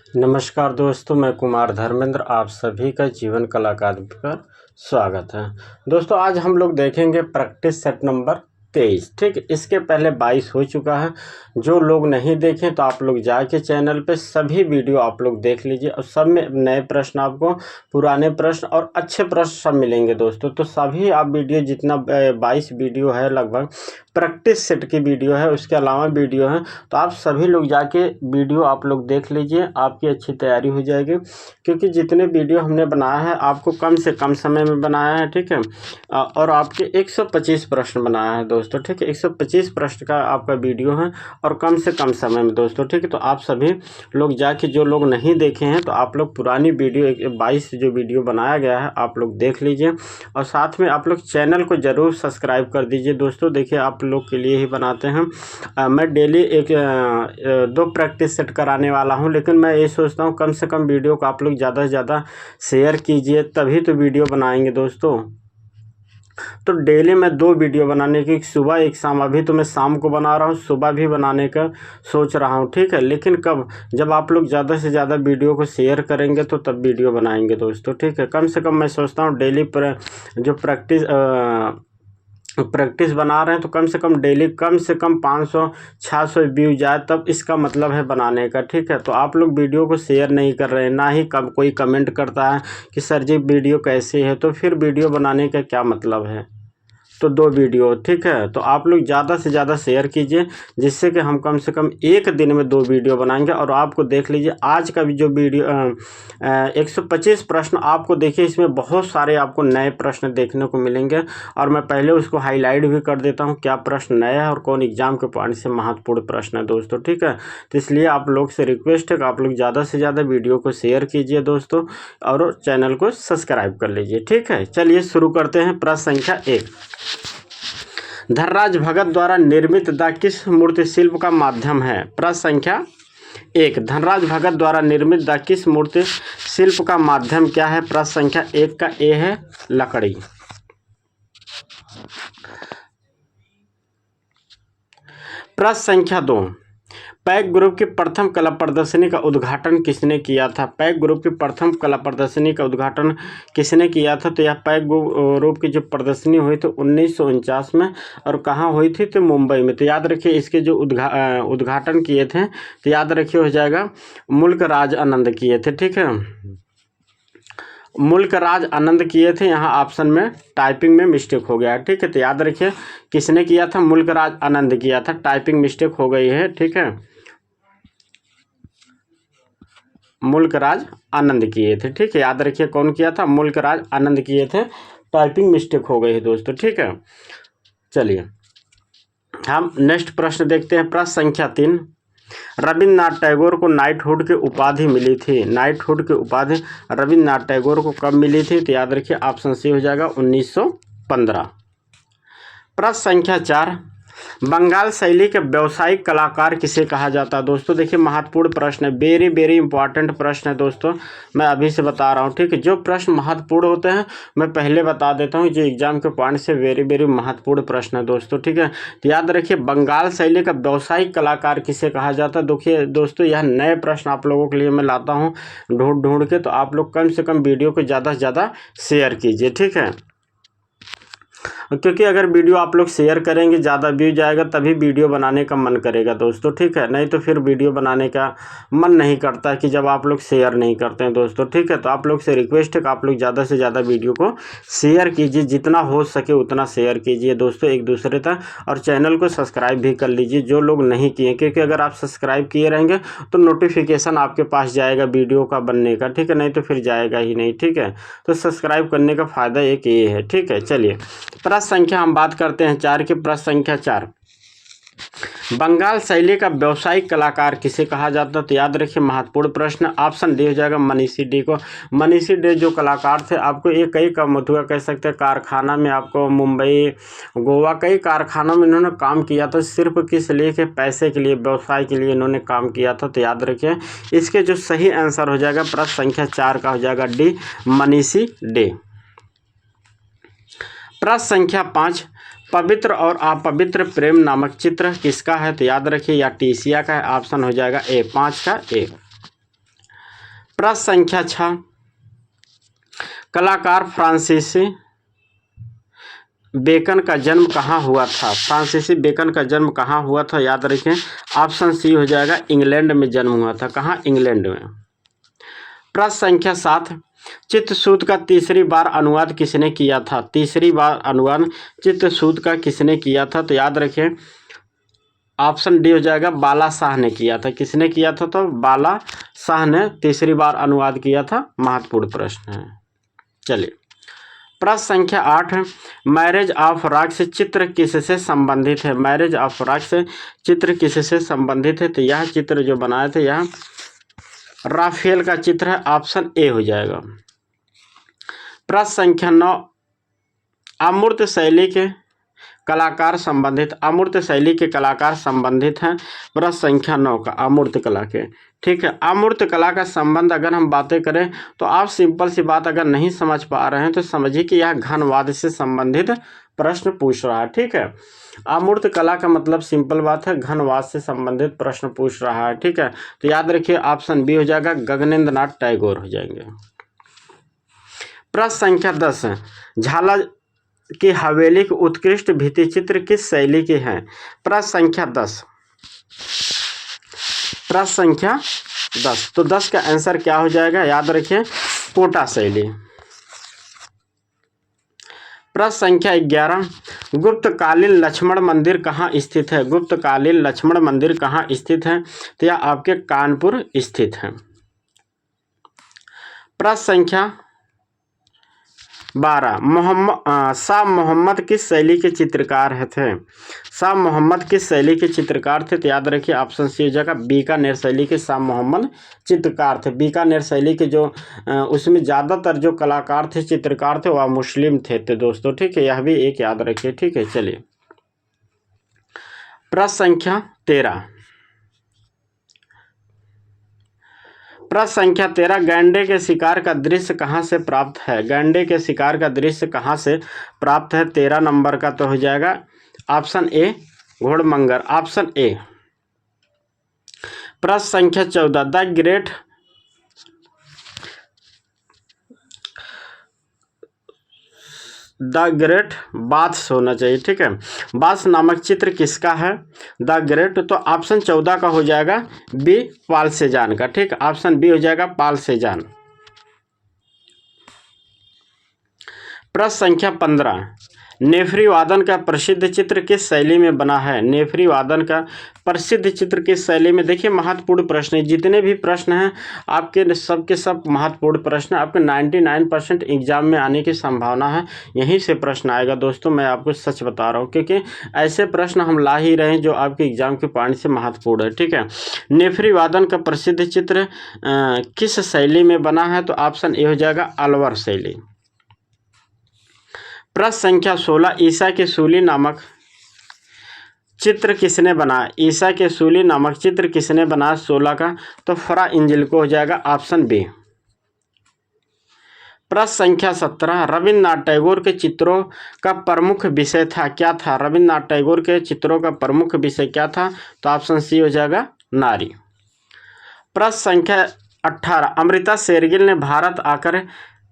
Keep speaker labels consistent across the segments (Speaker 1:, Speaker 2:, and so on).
Speaker 1: नमस्कार दोस्तों, मैं कुमार धर्मेंद्र आप सभी का जीवन कला अकादमी पर स्वागत है। दोस्तों आज हम लोग देखेंगे प्रैक्टिस सेट नंबर 23। ठीक, इसके पहले 22 हो चुका है। जो लोग नहीं देखें तो आप लोग जाके चैनल पे सभी वीडियो आप लोग देख लीजिए और सब में नए प्रश्न, आपको पुराने प्रश्न और अच्छे प्रश्न सब मिलेंगे दोस्तों। तो सभी आप वीडियो जितना 22 वीडियो है लगभग प्रैक्टिस सेट की वीडियो है, उसके अलावा वीडियो है, तो आप सभी लोग जाके वीडियो आप लोग देख लीजिए, आपकी अच्छी तैयारी हो जाएगी। क्योंकि जितने वीडियो हमने बनाया है आपको कम से कम समय में बनाया है, ठीक है। और आपके 125 प्रश्न बनाया है दोस्तों, ठीक है। 125 प्रश्न का आपका वीडियो है और कम से कम समय में दोस्तों, ठीक है। तो आप सभी लोग जाके, जो लोग नहीं देखे हैं तो आप लोग पुरानी वीडियो 22 जो वीडियो बनाया गया है आप लोग देख लीजिए और साथ में आप लोग चैनल को ज़रूर सब्सक्राइब कर दीजिए दोस्तों। देखिए आप लोग के लिए ही बनाते हैं। मैं डेली 2 प्रैक्टिस सेट कराने वाला हूं, लेकिन मैं ये सोचता हूं कम से कम वीडियो को आप लोग ज़्यादा से ज़्यादा शेयर कीजिए, तभी तो वीडियो बनाएंगे दोस्तों। तो डेली मैं 2 वीडियो बनाने की, एक सुबह एक शाम। अभी तो मैं शाम को बना रहा हूँ, सुबह भी बनाने का सोच रहा हूँ, ठीक है। लेकिन कब, जब आप लोग ज़्यादा से ज़्यादा वीडियो को शेयर करेंगे तो तब वीडियो बनाएंगे दोस्तों, ठीक है। कम से कम मैं सोचता हूँ डेली पर जो प्रैक्टिस बना रहे हैं तो कम से कम डेली कम से कम 500-600 व्यू जाए, तब इसका मतलब है बनाने का, ठीक है। तो आप लोग वीडियो को शेयर नहीं कर रहे हैं, ना ही कोई कमेंट करता है कि सर जी वीडियो कैसी है, तो फिर वीडियो बनाने का क्या मतलब है। तो 2 वीडियो, ठीक है। तो आप लोग ज़्यादा से ज़्यादा शेयर कीजिए, जिससे कि हम कम से कम एक दिन में 2 वीडियो बनाएंगे। और आपको देख लीजिए आज का भी जो वीडियो 125 प्रश्न आपको देखिए, इसमें बहुत सारे आपको नए प्रश्न देखने को मिलेंगे। और मैं पहले उसको हाईलाइट भी कर देता हूँ क्या प्रश्न नया है और कौन एग्जाम के पॉइंट से महत्वपूर्ण प्रश्न है दोस्तों, ठीक है। तो इसलिए आप लोग से रिक्वेस्ट है कि आप लोग ज़्यादा से ज़्यादा वीडियो को शेयर कीजिए दोस्तों और चैनल को सब्सक्राइब कर लीजिए, ठीक है। चलिए शुरू करते हैं। प्रश्न संख्या 1, धनराज भगत द्वारा निर्मित द किस मूर्ति शिल्प का माध्यम है। प्रश्न संख्या 1, धनराज भगत द्वारा निर्मित द किस मूर्ति शिल्प का माध्यम क्या है। प्रश्न संख्या 1 का ए है लकड़ी। प्रश्न संख्या 2, पैक ग्रुप की प्रथम कला प्रदर्शनी का उद्घाटन किसने किया था। पैक ग्रुप की प्रथम कला प्रदर्शनी का उद्घाटन किसने किया था। तो यह पैक ग्रुप की जो प्रदर्शनी हुई थी 1949 में, और कहाँ हुई थी, तो मुंबई में। तो याद रखिए इसके जो उद्घाटन किए थे, तो याद रखिए हो जाएगा मुल्क राज आनंद किए थे, ठीक है। मुल्क राज आनंद किए थे, यहाँ ऑप्शन में टाइपिंग में मिस्टेक हो गया है, ठीक है। तो याद रखिए किसने किया था, मुल्क राज आनंद किया था, टाइपिंग मिस्टेक हो गई है, ठीक है। मुल्क राज आनंद किए थे, ठीक है। याद रखिए कौन किया था, मुल्क राज आनंद किए थे, टाइपिंग मिस्टेक हो गई है दोस्तों, ठीक है। चलिए हम नेक्स्ट प्रश्न देखते हैं। प्रश्न संख्या 3, रविन्द्रनाथ टैगोर को नाइटहुड की उपाधि मिली थी। नाइटहुड की उपाधि रविन्द्रनाथ टैगोर को कब मिली थी। तो याद रखिए ऑप्शन सी हो जाएगा 1915। प्रश्न संख्या 4, बंगाल शैली के व्यावसायिक कलाकार किसे कहा जाता है। दोस्तों देखिए महत्वपूर्ण प्रश्न है, वेरी वेरी इंपॉर्टेंट प्रश्न है दोस्तों, मैं अभी से बता रहा हूँ, ठीक है। जो प्रश्न महत्वपूर्ण होते हैं मैं पहले बता देता हूँ, जो एग्जाम के पॉइंट से वेरी वेरी महत्वपूर्ण प्रश्न है दोस्तों, ठीक है। तो याद रखिए बंगाल शैली का व्यावसायिक कलाकार किसे कहा जाता है। देखिए दोस्तों यह नए प्रश्न आप लोगों के लिए मैं लाता हूँ ढूंढ के, तो आप लोग कम से कम वीडियो को ज़्यादा से ज़्यादा शेयर कीजिए, ठीक है। क्योंकि अगर वीडियो आप लोग शेयर करेंगे, ज़्यादा व्यू जाएगा, तभी वीडियो बनाने का मन करेगा दोस्तों, ठीक है। नहीं तो फिर वीडियो बनाने का मन नहीं करता कि जब आप लोग शेयर नहीं करते हैं दोस्तों, ठीक है। तो आप लोग से रिक्वेस्ट है कि आप लोग ज़्यादा से ज़्यादा वीडियो को शेयर कीजिए, जितना हो सके उतना शेयर कीजिए दोस्तों एक दूसरे तक, और चैनल को सब्सक्राइब भी कर लीजिए जो लोग नहीं किए, क्योंकि अगर आप सब्सक्राइब किए रहेंगे तो नोटिफिकेशन आपके पास जाएगा वीडियो का बनने का, ठीक है। नहीं तो फिर जाएगा ही नहीं, ठीक है। तो सब्सक्राइब करने का फ़ायदा एक ये है, ठीक है। चलिए प्रश्न संख्या हम बात करते हैं 4 की। प्रश्न संख्या 4, बंगाल शैली का व्यावसायिक कलाकार किसे कहा जाता है। तो याद रखिए महत्वपूर्ण प्रश्न, ऑप्शन डी हो जाएगा मनीषी डी को। मनीषी डी जो कलाकार थे, आपको ये कई मथुरा कह सकते हैं कारखाना में, आपको मुंबई गोवा कई कारखानों में इन्होंने काम किया था, सिर्फ किस लिए के पैसे के लिए, व्यवसाय के लिए इन्होंने काम किया था। तो याद रखिए इसके जो सही आंसर हो जाएगा प्रश्न संख्या 4 का हो जाएगा डी, मनीषी डी। प्रश्न संख्या 5, पवित्र और अपवित्र प्रेम नामक चित्र किसका है। तो याद रखिए या टीसिया का है, ऑप्शन हो जाएगा ए, 5 का ए। प्रश्न संख्या 6, कलाकार फ्रांसीसी बेकन का जन्म कहाँ हुआ था? फ्रांसीसी बेकन का जन्म कहाँ हुआ था? याद रखें, ऑप्शन सी हो जाएगा, इंग्लैंड में जन्म हुआ था। कहाँ? इंग्लैंड में। प्रश्न संख्या 7, चित्रसूत का तीसरी बार अनुवाद किसने किया था? तीसरी बार अनुवाद चित्रसूत का किसने किया था? तो याद रखें, ऑप्शन डी हो जाएगा, बाला शाह ने किया था। किसने किया था? तो बाला शाह ने तीसरी बार अनुवाद किया था। महत्वपूर्ण प्रश्न है। चलिए, प्रश्न संख्या 8, मैरिज ऑफ रॉक्स चित्र किससे संबंधित है? मैरिज ऑफ रॉक्स चित्र किससे संबंधित है? तो यह चित्र जो बनाए थे, यह राफेल का चित्र है। ऑप्शन ए हो जाएगा। प्रश्न संख्या 9, अमूर्त शैली के कलाकार संबंधित, अमूर्त शैली के कलाकार संबंधित हैं। प्रश्न संख्या 9 का अमूर्त कला के, ठीक है। अमूर्त कला का संबंध अगर हम बातें करें तो आप सिंपल सी बात अगर नहीं समझ पा रहे हैं तो समझिए कि यह घनवाद से संबंधित प्रश्न पूछ रहा है, ठीक है। अमूर्त कला का मतलब सिंपल बात है, घनवाद से संबंधित प्रश्न पूछ रहा है, ठीक है। तो याद रखिए, ऑप्शन बी हो जाएगा, गगनेंद्र नाथ टैगोर हो जाएंगे। प्रश्न संख्या 10, झाला की हवेली के उत्कृष्ट भित्ति चित्र किस शैली के हैं? प्रश्न संख्या 10, प्रश्न संख्या 10, तो 10 का आंसर क्या हो जाएगा? याद रखिए, कोटा शैली। प्रश्न संख्या 11, गुप्तकालीन लक्ष्मण मंदिर कहाँ स्थित है? गुप्तकालीन लक्ष्मण मंदिर कहाँ स्थित है? तो यह आपके कानपुर स्थित है। प्रश्न संख्या 12, शाह मोहम्मद किस शैली के चित्रकार थे? शाह मोहम्मद किस शैली के चित्रकार थे? तो याद रखिए, ऑप्शन सी हो जाएगा, बीकानेर शैली के शाह मोहम्मद चित्रकार थे। बीकानेर शैली के जो उसमें ज़्यादातर जो कलाकार थे, चित्रकार थे, वह मुस्लिम थे तो दोस्तों, ठीक है। यह भी एक याद रखिए, ठीक है। चलिए, प्रश्न संख्या 13, प्रश्न संख्या 13, गैंडे के शिकार का दृश्य कहाँ से प्राप्त है? गैंडे के शिकार का दृश्य कहाँ से प्राप्त है? 13 नंबर का तो हो जाएगा ऑप्शन ए, घोड़मंगर, ऑप्शन ए। प्रश्न संख्या 14, द ग्रेट बाथ्स होना चाहिए, ठीक है। बाथ्स नामक चित्र किसका है? द ग्रेट, तो ऑप्शन 14 का हो जाएगा बी, पाल सेजान का, ठीक। ऑप्शन बी हो जाएगा, पाल सेजान। प्रश्न संख्या 15, नेफ्री वादन का प्रसिद्ध चित्र किस शैली में बना है? नेफ्री वादन का प्रसिद्ध चित्र किस शैली में? देखिए, महत्वपूर्ण प्रश्न है। जितने भी प्रश्न हैं आपके सबके सब महत्वपूर्ण प्रश्न है। आपके 99% एग्जाम में आने की संभावना है, यहीं से प्रश्न आएगा दोस्तों। मैं आपको सच बता रहा हूँ, क्योंकि ऐसे प्रश्न हम ला ही रहे हैं जो आपके एग्जाम के पॉइंट से महत्वपूर्ण है, ठीक है। नेफ्री वादन का प्रसिद्ध चित्र किस शैली में बना है? तो ऑप्शन ए हो जाएगा, अलवर शैली। प्रश्न संख्या 16, ईसा के सूली नामक चित्र किसने बनाया? ईसा के सूली नामक चित्र किसने बनाया 16 का? तो फ्रा इंजिल को हो जाएगा, ऑप्शन बी। प्रश्न संख्या 17, रविन्द्रनाथ टैगोर के चित्रों का प्रमुख विषय था, क्या था? रविन्द्रनाथ टैगोर के चित्रों का प्रमुख विषय क्या था? तो ऑप्शन सी हो जाएगा, नारी। प्रश्न संख्या 18, अमृता शेरगिल ने भारत आकर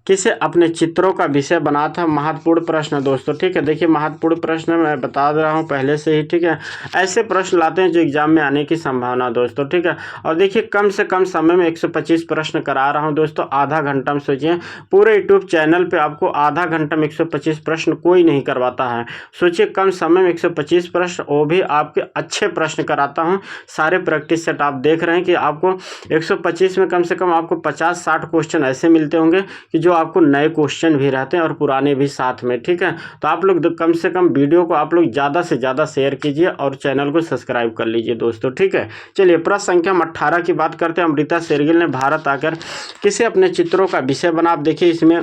Speaker 1: किसे अपने चित्रों का विषय बना था? महत्वपूर्ण प्रश्न दोस्तों, ठीक है। देखिए, महत्वपूर्ण प्रश्न मैं बता रहा हूं पहले से ही, ठीक है। ऐसे प्रश्न लाते हैं जो एग्जाम में आने की संभावना दोस्तों, ठीक है। और देखिए, कम से कम समय में 125 प्रश्न करा रहा हूं दोस्तों, आधा घंटा में। सोचिए, पूरे यूट्यूब चैनल पे आपको आधा घंटा में 125 प्रश्न कोई नहीं करवाता है। सोचिए, कम समय में 125 प्रश्न, वो भी आपके अच्छे प्रश्न कराता हूँ। सारे प्रैक्टिस सेट आप देख रहे हैं कि आपको 125 में कम से कम आपको 50-60 क्वेश्चन ऐसे मिलते होंगे कि जो आपको नए क्वेश्चन भी रहते हैं और पुराने भी साथ में, ठीक है। तो आप लोग कम से कम वीडियो को आप लोग ज़्यादा से ज़्यादा शेयर कीजिए और चैनल को सब्सक्राइब कर लीजिए दोस्तों, ठीक है। चलिए, प्रश्न संख्या 18 की बात करते हैं। अमृता शेरगिल ने भारत आकर किसे अपने चित्रों का विषय बना? आप देखिए, इसमें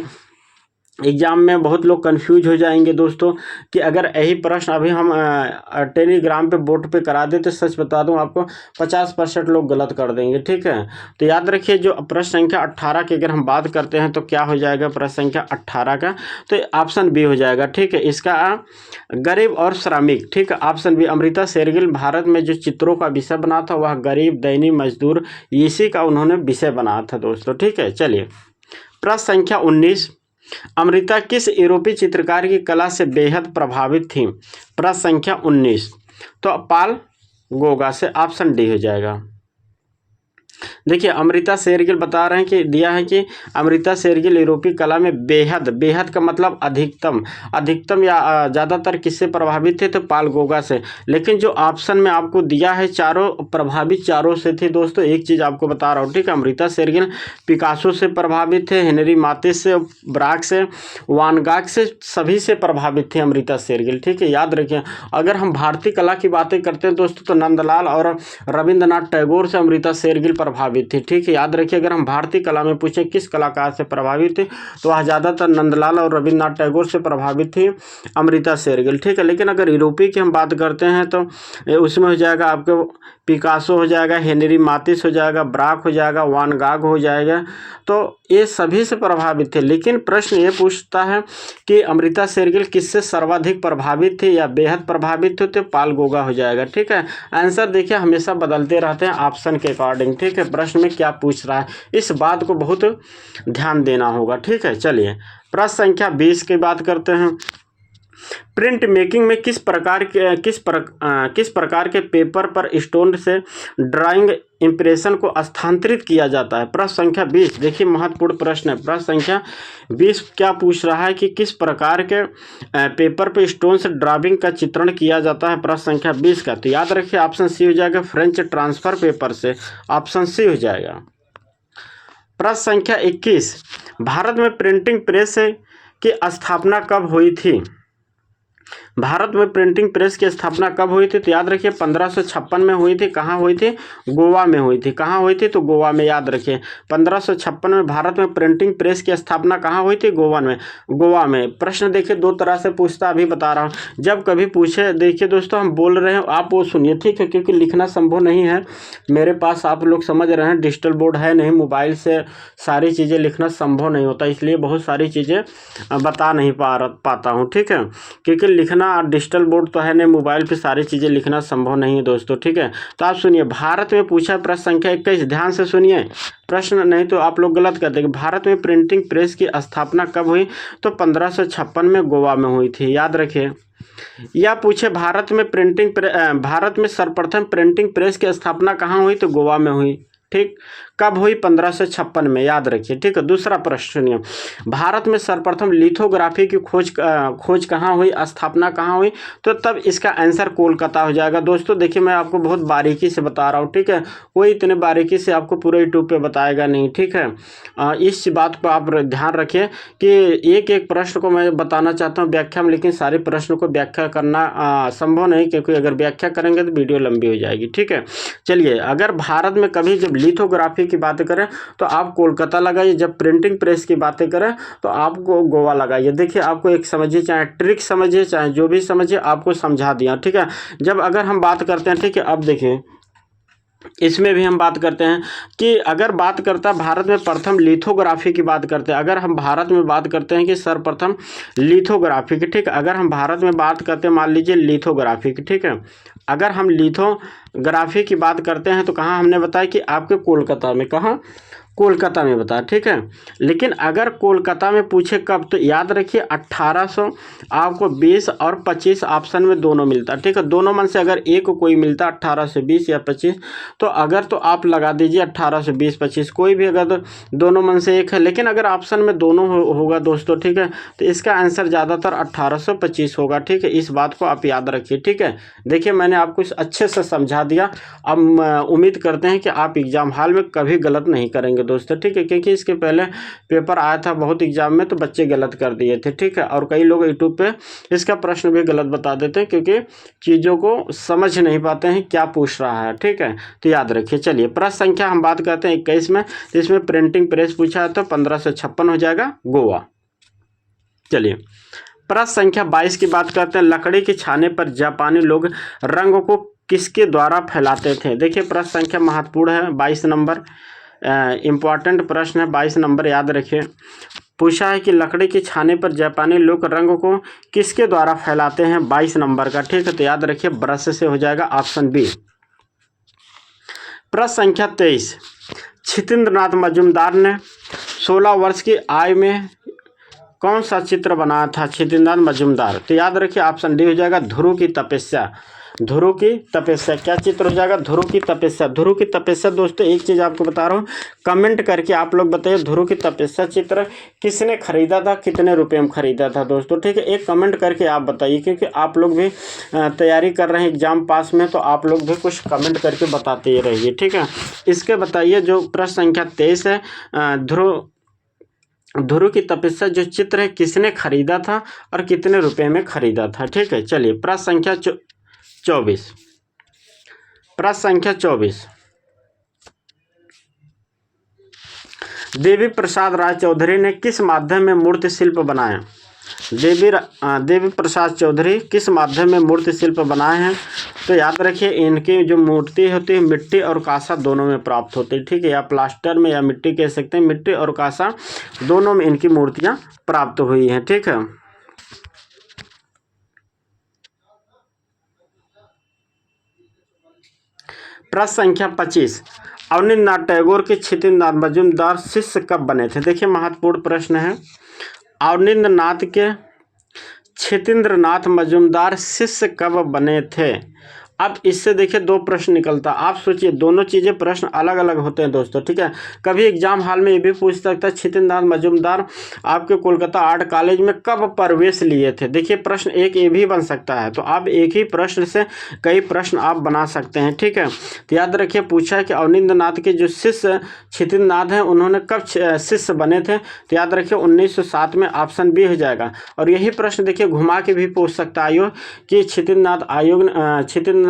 Speaker 1: एग्जाम में बहुत लोग कंफ्यूज हो जाएंगे दोस्तों कि अगर यही प्रश्न अभी हम टेलीग्राम पे बोर्ड पे करा देते, सच बता दूं आपको 50% लोग गलत कर देंगे। ठीक है, तो याद रखिए जो प्रश्न संख्या 18 की अगर हम बात करते हैं तो क्या हो जाएगा प्रश्न संख्या 18 का, तो ऑप्शन बी हो जाएगा। ठीक है, इसका गरीब और श्रमिक। ठीक है, ऑप्शन बी। अमृता शेरगिल भारत में जो चित्रों का विषय बना था वह गरीब, दैनिक मजदूर, इसी का उन्होंने विषय बनाया था दोस्तों। ठीक है, चलिए प्रश्न संख्या 19। अमृता किस यूरोपीय चित्रकार की कला से बेहद प्रभावित थी? प्रश्न संख्या 19, तो पाल गोगा से ऑप्शन डी हो जाएगा। देखिए अमृता शेरगिल बता रहे हैं कि दिया है कि अमृता शेरगिल यूरोपीय कला में बेहद, बेहद का मतलब अधिकतम, अधिकतम या ज़्यादातर किससे प्रभावित थे? तो पाल गोगा से। लेकिन जो ऑप्शन में आपको दिया है चारों प्रभावित चारों से थे दोस्तों। एक चीज़ आपको बता रहा हूँ, ठीक है, अमृता शेरगिल पिकासो से प्रभावित थे, हेनरी मातिस से, ब्राक से, वान गॉग से, सभी से प्रभावित थे अमृता शेरगिल। ठीक है, याद रखिए। अगर हम भारतीय कला की बातें करते हैं दोस्तों तो नंदलाल और रविंद्रनाथ टैगोर से अमृता शेरगिल प्रभावित थी। ठीक है, याद रखिए। अगर हम भारतीय कला में पूछे किस कलाकार से प्रभावित थे तो वह ज़्यादातर नंदलाल और रविंद्रनाथ टैगोर से प्रभावित थी अमृता शेरगिल। ठीक है, लेकिन अगर यूरोपीय की हम बात करते हैं तो उसमें हो जाएगा आपको पिकासो हो जाएगा, हेनरी मातिस हो जाएगा, ब्राक हो जाएगा, वान गॉग हो जाएगा। तो ये सभी से प्रभावित थे। लेकिन प्रश्न ये पूछता है कि अमृता शेरगिल किससे सर्वाधिक प्रभावित थे या बेहद प्रभावित थे? तो पाल गोगा हो जाएगा। ठीक है, आंसर देखिए हमेशा बदलते रहते हैं ऑप्शन के अकॉर्डिंग। ठीक है, प्रश्न में क्या पूछ रहा है इस बात को बहुत ध्यान देना होगा। ठीक है, चलिए प्रश्न संख्या 20 की बात करते हैं। प्रिंट मेकिंग में किस प्रकार के पेपर पर स्टोन से ड्राइंग इंप्रेशन को स्थानांतरित किया जाता है? प्रश्न संख्या 20 देखिए महत्वपूर्ण प्रश्न है। प्रश्न संख्या 20 क्या पूछ रहा है कि किस प्रकार के पेपर पर स्टोन से ड्राइंग का चित्रण किया जाता है? प्रश्न संख्या 20 का, तो याद रखिए ऑप्शन सी हो जाएगा, फ्रेंच ट्रांसफर पेपर से। ऑप्शन सी हो जाएगा। प्रश्न संख्या 21, भारत में प्रिंटिंग प्रेस की स्थापना कब हुई थी? भारत में प्रिंटिंग प्रेस की स्थापना कब हुई थी? तो याद रखिए 1556 में हुई थी। कहाँ हुई थी? गोवा में हुई थी। कहाँ हुई थी? तो गोवा में। याद रखिए 1556 में भारत में प्रिंटिंग प्रेस की स्थापना कहाँ हुई थी? गोवा में। गोवा में। प्रश्न देखिए दो तरह से पूछता, अभी बता रहा हूँ। जब कभी पूछे, देखिए दोस्तों हम बोल रहे हैं आप वो सुनिए, ठीक है, क्योंकि लिखना संभव नहीं है मेरे पास। आप लोग समझ रहे हैं डिजिटल बोर्ड है नहीं, मोबाइल से सारी चीज़ें लिखना संभव नहीं होता, इसलिए बहुत सारी चीज़ें बता नहीं पाता हूँ। ठीक है, क्योंकि लिखना डिजिटल बोर्ड तो है नहीं, मोबाइल पे सारी चीज़ें लिखना संभव नहीं है दोस्तों। ठीक है, तो आप सुनिए, भारत में पूछा प्रश्न संख्या 21, ध्यान से सुनिए प्रश्न, नहीं तो आप लोग गलत कर देंगे। भारत में प्रिंटिंग प्रेस की स्थापना कब हुई? तो 1556 में गोवा में हुई थी। याद रखिए। या पूछे भारत में सर्वप्रथम प्रिंटिंग प्रेस की स्थापना कहाँ हुई? तो गोवा में हुई। ठीक, कब हुई? 1556 में। याद रखिए। ठीक है, दूसरा प्रश्न सुनिए, भारत में सर्वप्रथम लिथोग्राफी की खोज कहाँ हुई, स्थापना कहाँ हुई? तो तब इसका आंसर कोलकाता हो जाएगा। दोस्तों देखिए मैं आपको बहुत बारीकी से बता रहा हूँ। ठीक है, कोई इतने बारीकी से आपको पूरे यूट्यूब पे बताएगा नहीं। ठीक है, इस बात को आप ध्यान रखिए कि एक एक प्रश्न को मैं बताना चाहता हूँ व्याख्या में, लेकिन सारे प्रश्न को व्याख्या करना संभव नहीं, क्योंकि अगर व्याख्या करेंगे तो वीडियो लंबी हो जाएगी। ठीक है, चलिए अगर भारत में कभी जब लिथोग्राफी की बातें करें तो आप कोलकाता लगाइए, जब प्रिंटिंग प्रेस की बातें करें तो आपको गोवा लगाइए। देखिए आपको एक समझिए, चाहे ट्रिक समझिए चाहे जो भी समझिए, आपको समझा दिया। ठीक है, जब अगर हम बात करते हैं, ठीक है, अब देखिए इसमें भी हम बात करते हैं कि अगर बात करता है भारत में प्रथम लिथोग्राफी की बात करते हैं, अगर हम भारत में बात करते हैं कि सर्वप्रथम लिथोग्राफी की, ठीक, अगर हम भारत में बात करते हैं मान लीजिए लिथोग्राफी की, ठीक है, अगर हम लिथोग्राफी की बात करते हैं तो कहाँ हमने बताया कि आपके कोलकाता में। कहाँ? कोलकाता में बताया। ठीक है, लेकिन अगर कोलकाता में पूछे कब, तो याद रखिए 1800 आपको 20 और 25 ऑप्शन में दोनों मिलता। ठीक है, दोनों में से अगर एक कोई मिलता 1820 या 25, तो अगर तो आप लगा दीजिए 1820 25, कोई भी अगर दोनों में से एक है। लेकिन अगर ऑप्शन में दोनों होगा दोस्तों, ठीक है, तो इसका आंसर ज़्यादातर 1825 होगा। ठीक है, इस बात को आप याद रखिए। ठीक है, देखिए मैंने आपको इस अच्छे से समझा दिया। अब उम्मीद करते हैं कि आप एग्ज़ाम हॉल में कभी गलत नहीं करेंगे दोस्तों। ठीक है, क्योंकि इसके पहले पेपर आया था बहुत एग्जाम में तो बच्चे गलत कर दिए थे। ठीक है, और कई लोग यूट्यूब पे इसका प्रश्न भी गलत बता देते हैं क्योंकि चीज़ों को समझ नहीं पाते हैं क्या पूछ रहा है। ठीक है, तो याद रखिए। चलिए प्रश्न संख्या हम बात करते हैं 21 में, तो इसमें प्रिंटिंग प्रेस पूछा है तो 1556 हो जाएगा गोवा। चलिए प्रश्न संख्या 22 की बात करते हैं। लकड़ी के छाने पर जापानी लोग रंग को किसके द्वारा फैलाते थे? देखिए प्रश्न संख्या महत्वपूर्ण है, 22 नंबर इम्पॉर्टेंट प्रश्न है, 22 नंबर याद रखिए। पूछा है कि लकड़ी के छाने पर जापानी लोग रंग को किसके द्वारा फैलाते हैं, 22 नंबर का। ठीक है, तो याद रखिए ब्रश से हो जाएगा, ऑप्शन बी। प्रश्न संख्या 23, छितेंद्रनाथ मजूमदार ने 16 वर्ष की आयु में कौन सा चित्र बनाया था? छितेंद्रनाथ मजूमदार, तो याद रखिए ऑप्शन डी हो जाएगा, ध्रुव की तपस्या। ध्रुव की तपस्या क्या चित्र हो जाएगा? ध्रुव की तपस्या। ध्रुव की तपस्या दोस्तों एक चीज़ आपको बता रहा हूँ, कमेंट करके आप लोग बताइए ध्रुव की तपस्या चित्र किसने खरीदा था, कितने रुपए में खरीदा था दोस्तों। ठीक है, एक कमेंट करके आप बताइए, क्योंकि आप लोग भी तैयारी कर रहे हैं एग्जाम पास में, तो आप लोग भी कुछ कमेंट करके बताते रहिए। ठीक है, इसके बताइए जो प्रश्न संख्या 23 है, ध्रुव की तपस्या जो चित्र है किसने खरीदा था और कितने रुपए में खरीदा था? ठीक है, चलिए प्रश्न संख्या 24। प्रश्न संख्या 24, देवी प्रसाद राय चौधरी ने किस माध्यम में मूर्ति शिल्प बनाया? देवी प्रसाद चौधरी किस माध्यम में मूर्ति शिल्प बनाए हैं? तो याद रखिए इनकी जो मूर्ति होती है मिट्टी और कांसा दोनों में प्राप्त होती है। ठीक है, या प्लास्टर में या मिट्टी कह सकते हैं, मिट्टी और कांसा दोनों में इनकी मूर्तियां प्राप्त हुई हैं। ठीक है, प्रश्न संख्या 25, अवनींद्रनाथ टैगोर के छितेंद्रनाथ मजूमदार शिष्य कब बने थे? देखिए महत्वपूर्ण प्रश्न है, अवनींद्रनाथ के छितेंद्रनाथ मजूमदार शिष्य कब बने थे? अब इससे देखिए दो प्रश्न निकलता, आप सोचिए दोनों चीज़ें प्रश्न अलग अलग होते हैं दोस्तों। ठीक है, कभी एग्जाम हॉल में ये भी पूछ सकता है छितेंद्रनाथ मजूमदार आपके कोलकाता आर्ट कॉलेज में कब प्रवेश लिए थे? देखिए प्रश्न एक ये भी बन सकता है, तो आप एक ही प्रश्न से कई प्रश्न आप बना सकते हैं। ठीक है, तो याद रखिए पूछा है कि अवनींद्रनाथ के जो शिष्य छितेंद्रनाथ हैं उन्होंने कब शिष्य बने थे? तो याद रखिए 1907 में, ऑप्शन बी हो जाएगा। और यही प्रश्न देखिए घुमा के भी पूछ सकता है आयोग कि छितेंद्रनाथ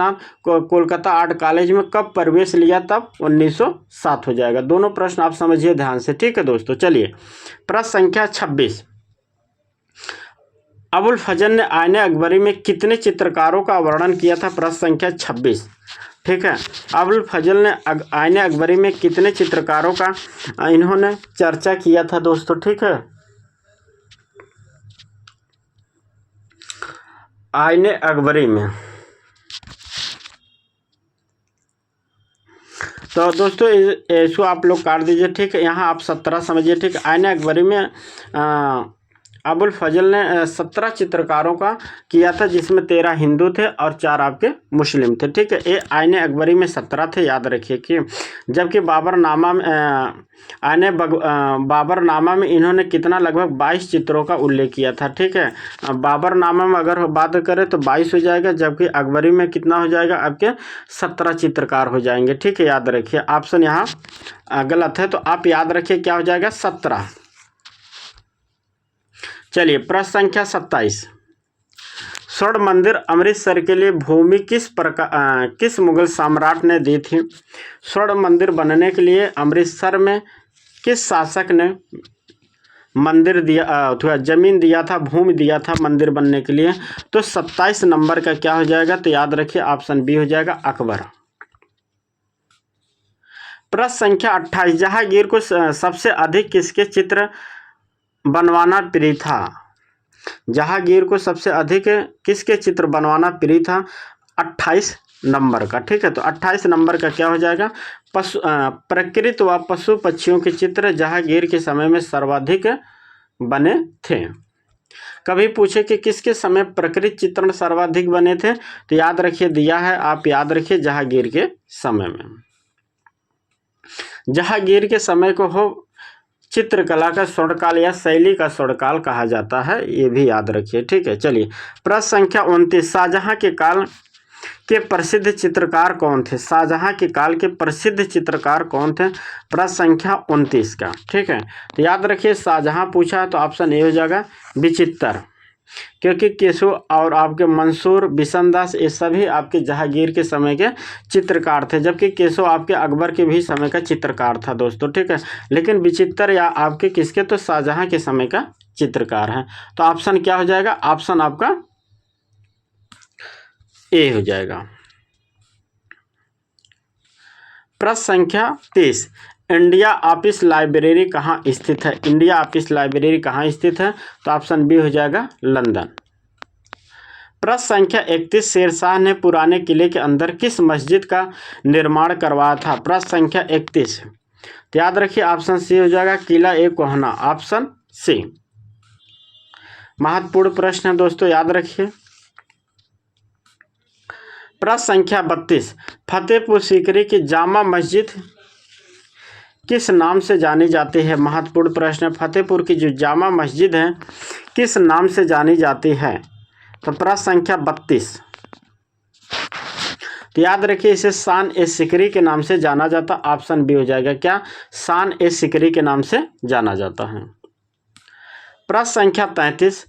Speaker 1: कोलकाता आर्ट कॉलेज में कब प्रवेश लिया, तब 1907 हो जाएगा। दोनों प्रश्न आप समझिए ध्यान से। ठीक है दोस्तों, चलिए प्रश्न संख्या 26, अबुल फजल ने आईने अकबरी में कितने चित्रकारों का वर्णन किया था? प्रश्न संख्या 26। ठीक है, अबुल फजल ने आईने अकबरी में कितने चित्रकारों का इन्होंने चर्चा किया था दोस्तों? ठीक है, आईने अकबरी में, तो दोस्तों इसको आप लोग काट दीजिए। ठीक है, यहाँ आप 17 समझिए। ठीक है, आईने अकबरी में अबुल फजल ने 17 चित्रकारों का किया था, जिसमें 13 हिंदू थे और 4 आपके मुस्लिम थे। ठीक है, ये आईने अकबरी में 17 थे, याद रखिए कि जबकि बाबरनामा में बाबरनामा में इन्होंने कितना, लगभग 22 चित्रों का उल्लेख किया था। ठीक है, बाबरनामा में अगर बात करें तो 22 हो जाएगा, जबकि अकबरी में कितना हो जाएगा आपके 17 चित्रकार हो जाएंगे। ठीक है, याद रखिए ऑप्शन यहाँ गलत है, तो आप याद रखिए क्या हो जाएगा 17। चलिए प्रश्न संख्या 27, स्वर्ण मंदिर अमृतसर के लिए भूमि किस मुगल सम्राट ने दी थी? स्वर्ण मंदिर बनने के लिए अमृतसर में किस शासक ने मंदिर दिया अथवा जमीन दिया था, भूमि दिया था मंदिर बनने के लिए? तो 27 नंबर का क्या हो जाएगा? तो याद रखिए ऑप्शन बी हो जाएगा, अकबर। प्रश्न संख्या 28, जहांगीर को सबसे अधिक किसके चित्र बनवाना प्रिय था? जहांगीर को सबसे अधिक किसके चित्र बनवाना प्रिय था? 28 नंबर का। ठीक है, तो 28 नंबर का क्या हो जाएगा? प्रकृति व पशु पक्षियों के चित्र जहांगीर के समय में सर्वाधिक बने थे। कभी पूछे कि किसके समय प्रकृति चित्रण सर्वाधिक बने थे? तो याद रखिए दिया है, आप याद रखिए जहांगीर के समय में। जहांगीर के समय को हो चित्रकला का स्वर्णकाल या शैली का स्वर्णकाल कहा जाता है, ये भी याद रखिए। ठीक है, चलिए प्रश्न संख्या 29, शाहजहां के काल के प्रसिद्ध चित्रकार कौन थे? शाहजहां के काल के प्रसिद्ध चित्रकार कौन थे? प्रश्न संख्या 29 का। ठीक है, तो याद रखिए शाहजहां पूछा है तो ऑप्शन ए हो जाएगा, विचित्र, क्योंकि केशव और आपके मंसूर बिशनदास ये सभी आपके जहांगीर के समय के चित्रकार थे, जबकि केशव आपके अकबर के भी समय का चित्रकार था दोस्तों। ठीक है, लेकिन विचित्र या आपके किसके, तो शाहजहां के समय का चित्रकार हैं। तो ऑप्शन क्या हो जाएगा, ऑप्शन आपका ए हो जाएगा। प्रश्न संख्या 30, इंडिया ऑफिस लाइब्रेरी कहाँ स्थित है? इंडिया ऑफिस लाइब्रेरी कहाँ स्थित है? तो ऑप्शन बी हो जाएगा लंदन। प्रश्न संख्या 31, शेरशाह ने पुराने किले के अंदर किस मस्जिद का निर्माण करवाया था? प्रश्न संख्या 31, तो याद रखिए ऑप्शन सी हो जाएगा किला ए कोहना, ऑप्शन सी। महत्वपूर्ण प्रश्न है दोस्तों, याद रखिए। प्रश्न संख्या 32, फतेहपुर सीकरी की जामा मस्जिद किस नाम से जानी जाती है? महत्वपूर्ण प्रश्न है, फतेहपुर की जो जामा मस्जिद है किस नाम से जानी जाती है? तो प्रश्न संख्या 32, तो याद रखिए इसे शान ए सिकरी के नाम से जाना जाता, ऑप्शन बी हो जाएगा क्या, शान ए सिकरी के नाम से जाना जाता है। प्रश्न संख्या 33,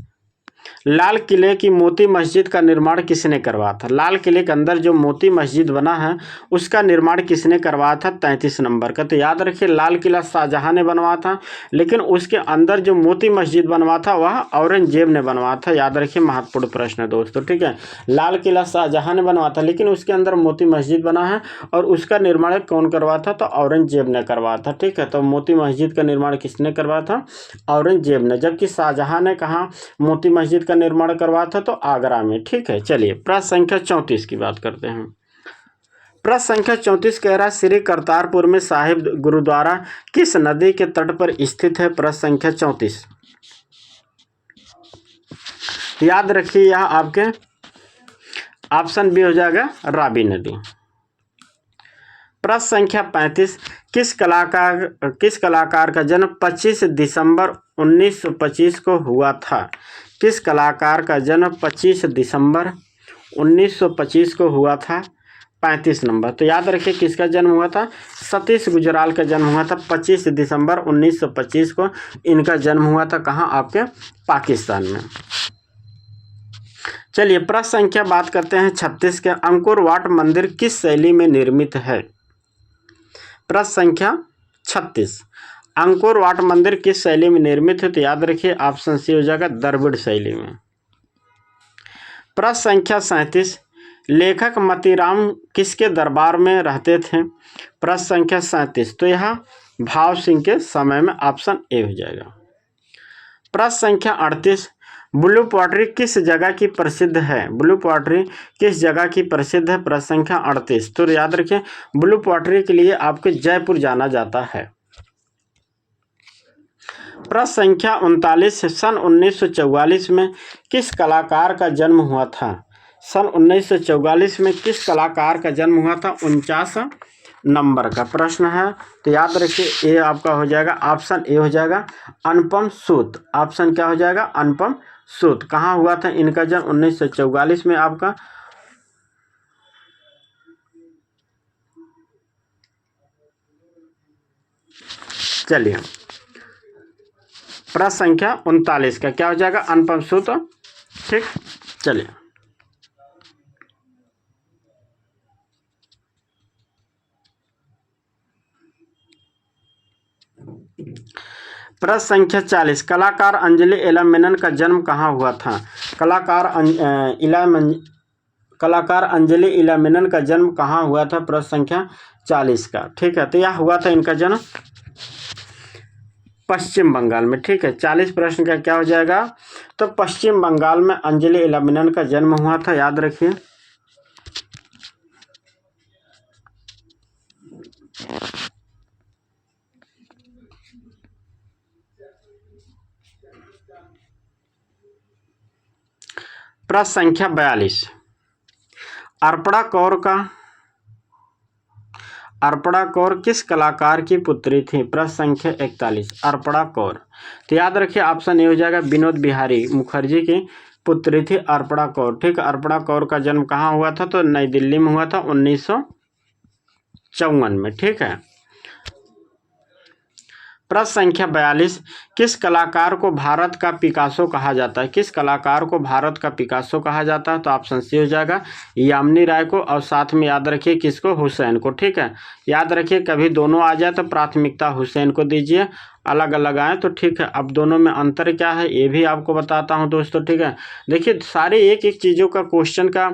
Speaker 1: लाल किले की मोती मस्जिद का निर्माण किसने करवाया था? लाल किले के अंदर जो मोती मस्जिद बना है उसका निर्माण किसने करवाया था? 33 नंबर का। तो याद रखिए लाल किला शाहजहां ने बनवाया था, लेकिन उसके अंदर जो मोती मस्जिद बनवा था वह औरंगजेब ने बनवाया था। याद रखिए महत्वपूर्ण प्रश्न है दोस्तों, ठीक है। लाल किला शाहजहां ने बनवाया था, लेकिन उसके अंदर मोती मस्जिद बना है और उसका निर्माण कौन करवाया था? तो औरंगजेब ने करवाया था, ठीक है। तो मोती मस्जिद का निर्माण किसने करवाया था? औरंगजेब ने। जबकि शाहजहां ने कहा मोती मस्जिद का निर्माण करवाया था? तो आगरा में, ठीक है। चलिए प्रश्न संख्या 34 की बात करते हैं। प्रश्न संख्या 34 कह रहा है श्री करतारपुर में साहिब गुरुद्वारा किस नदी के तट पर स्थित है? प्रश्न संख्या 34, याद रखिए यह आपके ऑप्शन बी हो जाएगा रावी नदी। प्रश्न संख्या 35, किस कलाकार का जन्म 25 दिसंबर 1925 को हुआ था? किस कलाकार का जन्म 25 दिसंबर 1925 को हुआ था? 35 नंबर। तो याद रखिए किसका जन्म हुआ था? सतीश गुजराल का जन्म हुआ था 25 दिसंबर 1925 को। इनका जन्म हुआ था कहाँ? आपके पाकिस्तान में। चलिए प्रश्न संख्या बात करते हैं 36 के, अंकोर वाट मंदिर किस शैली में निर्मित है? प्रश्न संख्या 36, अंकोर वाट मंदिर किस शैली में निर्मित है? तो याद रखिए ऑप्शन सी हो जाएगा द्रविड़ शैली में। प्रश्न संख्या 37, लेखक मतीराम किसके दरबार में रहते थे? प्रश्न संख्या 37, तो यह भाव सिंह के समय में, ऑप्शन ए हो जाएगा। प्रश्न संख्या 38, ब्लू पॉटरी किस जगह की प्रसिद्ध है? ब्लू पॉटरी किस जगह की प्रसिद्ध है? प्रश्न संख्या 38, तो याद रखिए ब्लू पॉटरी के लिए आपके जयपुर जाना जाता है। प्रश्न संख्या 39, सन 1944 में किस कलाकार का जन्म हुआ था? सन 1944 में किस कलाकार का जन्म हुआ था? 49 नंबर का प्रश्न है। तो याद रखिए ये आपका हो जाएगा, ऑप्शन ए हो जाएगा अनुपम सूत। ऑप्शन क्या हो जाएगा? अनुपम सूत। कहाँ हुआ था इनका जन्म? 1944 में आपका। चलिए प्रश्न संख्या 39 का क्या हो जाएगा? अनुपम सूत, ठीक। चलिए प्रश्न संख्या 40, कलाकार अंजलि इला मेनन का जन्म कहाँ हुआ था? कलाकार अंजलि इला मेनन का जन्म कहाँ हुआ था? प्रश्न संख्या 40 का, ठीक है। तो यह हुआ था इनका जन्म पश्चिम बंगाल में, ठीक है। 40 प्रश्न का क्या हो जाएगा? तो पश्चिम बंगाल में अंजलि इला मेनन का जन्म हुआ था, याद रखिए। प्रश्न संख्या 42, अर्पणा कौर किस कलाकार की पुत्री थी? प्रश्न संख्या 41, अर्पणा कौर। तो याद रखिए ऑप्शन ए हो जाएगा विनोद बिहारी मुखर्जी की पुत्री थी अर्पणा कौर, ठीक। अर्पणा कौर का जन्म कहाँ हुआ था? तो नई दिल्ली में हुआ था 1954 में, ठीक है। प्रश्न संख्या 42, किस कलाकार को भारत का पिकासो कहा जाता है? किस कलाकार को भारत का पिकासो कहा जाता है? तो ऑप्शन सी हो जाएगा यामिनी राय को, और साथ में याद रखिए किसको? हुसैन को। ठीक है, याद रखिए कभी दोनों आ जाए तो प्राथमिकता हुसैन को दीजिए, अलग अलग आए तो ठीक है। अब दोनों में अंतर क्या है ये भी आपको बताता हूं दोस्तों। ठीक है, देखिए सारे एक एक चीज़ों का क्वेश्चन का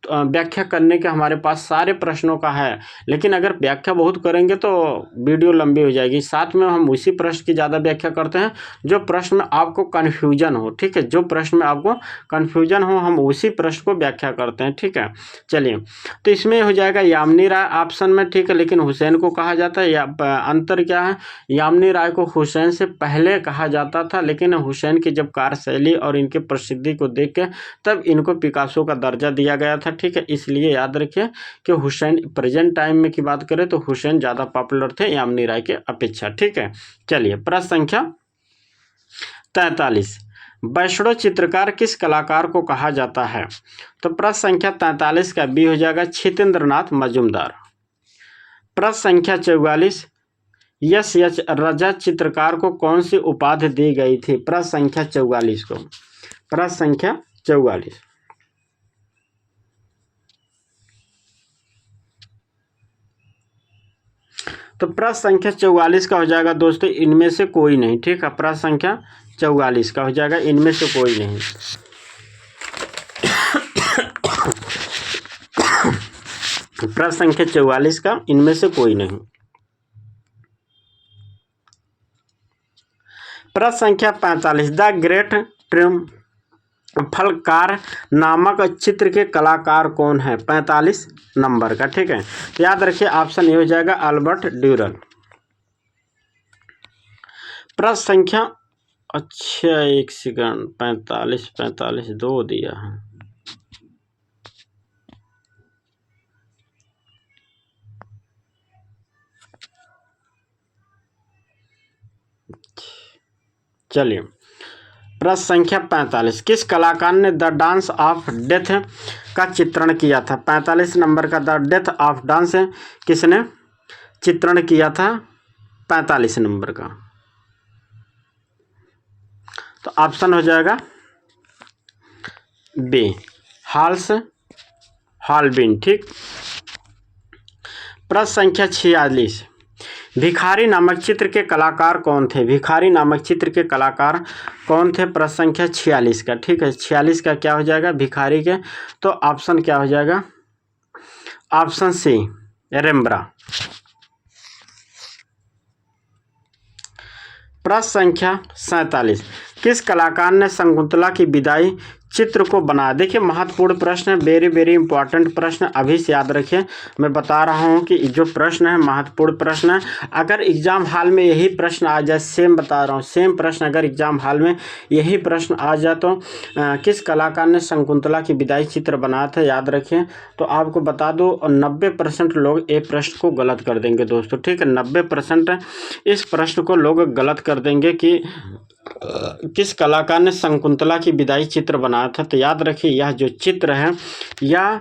Speaker 1: व्याख्या करने के हमारे पास सारे प्रश्नों का है, लेकिन अगर व्याख्या बहुत करेंगे तो वीडियो लंबी हो जाएगी। साथ में हम उसी प्रश्न की ज़्यादा व्याख्या करते हैं जो प्रश्न में आपको कन्फ्यूजन हो। ठीक है, जो प्रश्न में आपको कन्फ्यूजन हो हम उसी प्रश्न को व्याख्या करते हैं। ठीक है, चलिए तो इसमें हो जाएगा यामिनी राय ऑप्शन में। ठीक है, लेकिन हुसैन को कहा जाता है। या अंतर क्या है? यामिनी राय को हुसैन से पहले कहा जाता था, लेकिन हुसैन की जब कार्यशैली और इनके प्रसिद्धि को देख के तब इनको पिकासो का दर्जा दिया गया था। ठीक है, इसलिए याद रखिए कि हुसैन प्रेजेंट टाइम में की बात करें तो हुसैन ज़्यादा पॉपुलर थे यामिनी राय के अपेक्षा। ठीक है, चलिए प्रश्न संख्या 43, वैष्णव चित्रकार किस कलाकार को कहा जाता है? तो प्रश्न संख्या 43 का बी हो जाएगा छितेंद्रनाथ मजूमदार। प्रश्न संख्या 44, यस यच रजत चित्रकार को कौन सी उपाधि दी गई थी? प्रश्न संख्या 44 को, प्रश्न संख्या 44। तो प्रश्न संख्या 44 का हो जाएगा दोस्तों इनमें से कोई नहीं। ठीक है, प्रश्न संख्या 44 का हो जाएगा इनमें से कोई नहीं। प्रश्न संख्या 44 का इनमें से कोई नहीं। प्रश्न संख्या 45, द ग्रेट ट्रिम्फलकार नामक चित्र के कलाकार कौन है? 45 नंबर का। ठीक है, तो याद रखिए ऑप्शन ए हो जाएगा अल्बर्ट ड्यूरर। प्रश्न संख्या, अच्छा एक सेकंड, 45 दो दिया है। चलिए प्रश्न संख्या 45, किस कलाकार ने द डांस ऑफ डेथ का चित्रण किया था? 45 नंबर का द डेथ ऑफ डांस किसने चित्रण किया था? 45 नंबर का। तो ऑप्शन हो जाएगा बी हाल्स हॉलबिन। ठीक, प्रश्न संख्या 46, भिखारी नामक चित्र के कलाकार कौन थे? भिखारी नामक चित्र के कलाकार कौन थे? प्रश्न संख्या 46 का। ठीक है, 46 का क्या हो जाएगा भिखारी के? तो ऑप्शन क्या हो जाएगा? Option C Rembrandt. प्रश्न संख्या 47, किस कलाकार ने शकुंतला की विदाई चित्र को बना? देखिए महत्वपूर्ण प्रश्न है, वेरी वेरी इंपॉर्टेंट प्रश्न, अभी से याद रखिए। मैं बता रहा हूं कि जो प्रश्न है महत्वपूर्ण प्रश्न है। अगर एग्जाम हॉल में यही प्रश्न आ जाए, सेम बता रहा हूं, सेम प्रश्न अगर एग्जाम हॉल में यही प्रश्न आ जाए तो किस कलाकार ने शकुंतला की विदाई चित्र बनाया था, याद रखिए। तो आपको बता दो 90% लोग ये प्रश्न को गलत कर देंगे दोस्तों। ठीक है, 90% इस प्रश्न को लोग गलत कर देंगे कि किस कलाकार ने शकुंतला की विदाई चित्र बनाया था। तो याद रखिए यह जो चित्र है यह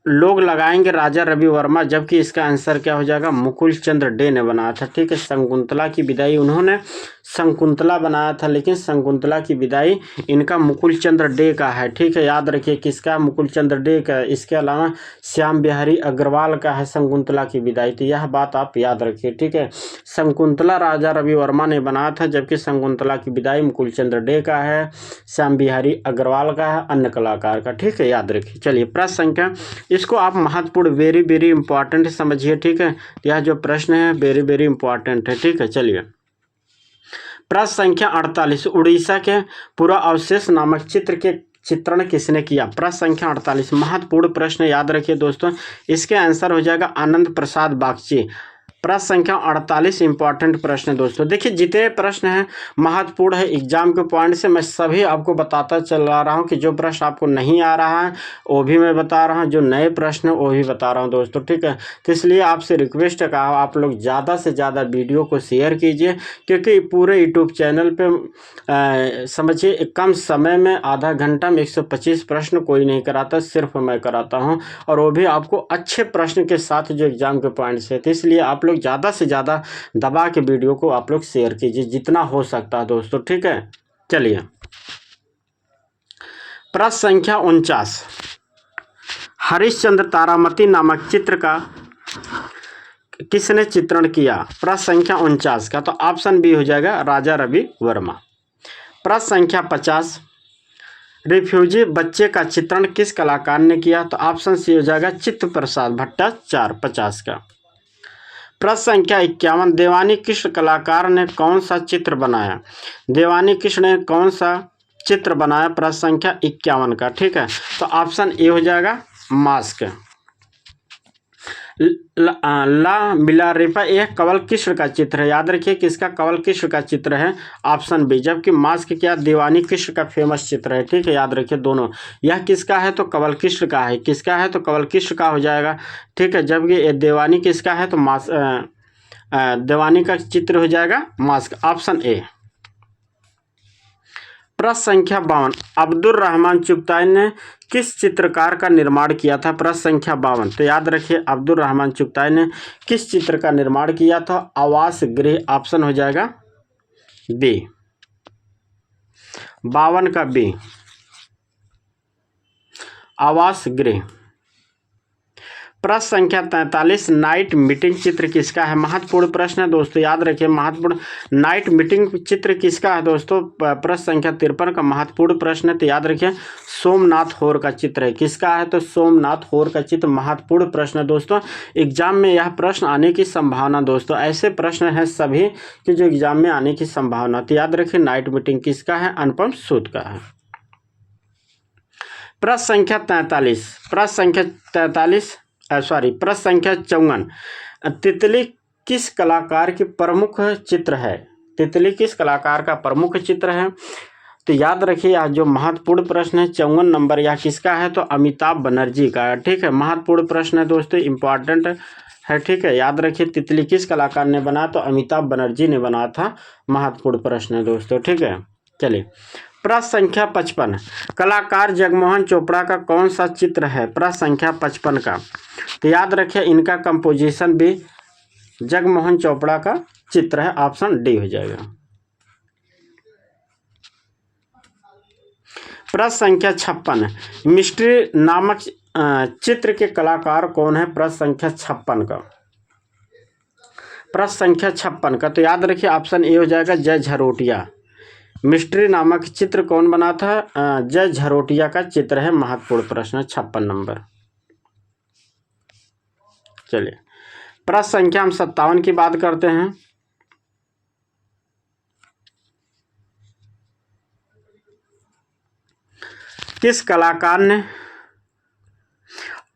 Speaker 1: लोग लगाएंगे राजा रवि वर्मा, जबकि इसका आंसर क्या हो जाएगा? मुकुल चंद्र डे ने बनाया था। ठीक है, शकुंतला की विदाई उन्होंने शकुंतला बनाया था, लेकिन शकुंतला की विदाई इनका मुकुल चंद्र डे का है। ठीक है, याद रखिए किसका? मुकुल चंद्र डे का। इसके अलावा श्याम बिहारी अग्रवाल का है शकुंतला की विदाई। तो यह बात आप याद रखिए। ठीक है, शकुंतला राजा रवि वर्मा ने बनाया था, जबकि शकुंतला की विदाई मुकुल चंद्र डे का है, श्याम बिहारी अग्रवाल का है, अन्य कलाकार का। ठीक है, याद रखिए। चलिए प्रश्न संख्या, इसको आप महत्वपूर्ण वेरी वेरी इंपॉर्टेंट समझिए। ठीक है, यह जो प्रश्न है वेरी वेरी इंपॉर्टेंट है। ठीक है, चलिए प्रश्न संख्या 48, उड़ीसा के पूरा अवशेष नामक चित्र के चित्रण किसने किया? प्रश्न संख्या 48 महत्वपूर्ण प्रश्न, याद रखिए दोस्तों। इसके आंसर हो जाएगा आनंद प्रसाद बागची। प्रश्न संख्या 48 इंपॉर्टेंट प्रश्न है दोस्तों। देखिए जितने प्रश्न हैं महत्वपूर्ण है एग्जाम के पॉइंट से, मैं सभी आपको बताता चला रहा हूं कि जो प्रश्न आपको नहीं आ रहा है वो भी मैं बता रहा हूं, जो नए प्रश्न है वो भी बता रहा हूं दोस्तों। ठीक है, तो इसलिए आपसे रिक्वेस्ट है कि आप लोग ज़्यादा से ज़्यादा वीडियो को शेयर कीजिए, क्योंकि पूरे यूट्यूब चैनल पर समझिए कम समय में आधा घंटा में 125 प्रश्न कोई नहीं कराता, सिर्फ मैं कराता हूँ, और वो भी आपको अच्छे प्रश्न के साथ जो एग्जाम के पॉइंट से। तो इसलिए आप लोग लोग ज़्यादा से ज़्यादा दबा के वीडियो को आप लोग शेयर कीजिए जितना हो सकता है दोस्तों, ठीक है। चलिए, प्रश्न संख्या 49, हरिश्चंद्र तारामती नामक चित्र का किसने चित्रण किया? प्रश्न संख्या 49 का तो ऑप्शन बी हो जाएगा राजा रवि वर्मा। प्रश्न संख्या 50, रिफ्यूजी बच्चे का चित्रण किस कलाकार ने किया? तो ऑप्शन सी हो जाएगा चित्त प्रसाद भट्टाचार्य 50 का। प्रश्न संख्या 51, देवानी कृष्ण कलाकार ने कौन सा चित्र बनाया? देवानी कृष्ण ने कौन सा चित्र बनाया? प्रश्न संख्या 51 का, ठीक है। तो ऑप्शन ए हो जाएगा मास्क। ला मिलारेपा यह कवल कृष्ण का चित्र है, याद रखिए किसका? कवल कृष्ण का चित्र है, ऑप्शन बी। जबकि मास्क क्या? दीवानी कृष्ण का फेमस चित्र है, ठीक है, याद रखिए दोनों। यह किसका है? तो कवल कृष्ण का है। किसका है? तो कवल कृष्ण का हो जाएगा, ठीक है। जबकि देवानी किसका है? तो देवानी का चित्र हो जाएगा मास्क, ऑप्शन ए। प्रश्न संख्या 52, अब्दुल रहमान चुगताई ने किस चित्रकार का निर्माण किया था? प्रश्न संख्या 52, तो याद रखिए अब्दुल रहमान चुगताई ने किस चित्र का निर्माण किया था? आवास गृह, ऑप्शन हो जाएगा बी, 52 का बी, आवास गृह। प्रश्न संख्या 43, नाइट मीटिंग चित्र किसका है? महत्वपूर्ण प्रश्न है दोस्तों, याद रखिए महत्वपूर्ण। नाइट मीटिंग चित्र किसका है दोस्तों? प्रश्न संख्या 53 का महत्वपूर्ण प्रश्न है, तो याद रखिए सोमनाथ होर का चित्र है। किसका है? तो सोमनाथ होर का चित्र, महत्वपूर्ण प्रश्न है दोस्तों। एग्जाम में यह प्रश्न आने की संभावना दोस्तों, ऐसे प्रश्न है सभी कि जो एग्जाम में आने की संभावना, तो याद रखिए नाइट मीटिंग किसका है? अनुपम सूद का है। प्रश्न संख्या 43, प्रश्न संख्या 43 प्रश्न संख्या 54, तितली किस कलाकार की प्रमुख चित्र है? तितली किस कलाकार का प्रमुख चित्र है? तो याद रखिए यह जो महत्वपूर्ण प्रश्न है 54 नंबर, यह किसका है? तो अमिताभ बनर्जी का, ठीक है। महत्वपूर्ण प्रश्न है दोस्तों, इंपॉर्टेंट है, ठीक है। याद रखिए तितली किस कलाकार ने बनाया? तो अमिताभ बनर्जी ने बनाया था। महत्वपूर्ण प्रश्न है दोस्तों, ठीक है। चलिए, प्रश्न संख्या 55, कलाकार जगमोहन चोपड़ा का कौन सा चित्र है? प्रश्न संख्या 55 का, तो याद रखिए इनका कंपोजिशन भी जगमोहन चोपड़ा का चित्र है, ऑप्शन डी हो जाएगा। प्रश्न संख्या 56, मिस्ट्री नामक चित्र के कलाकार कौन है? प्रश्न संख्या 56 का, प्रश्न संख्या 56 का, तो याद रखिए ऑप्शन ए हो जाएगा जय झरोटिया। मिस्ट्री नामक चित्र कौन बना था? जय झरोटिया का चित्र है। महत्वपूर्ण प्रश्न 56 नंबर। चलिए, प्रश्न संख्या हम 57 की बात करते हैं। किस कलाकार ने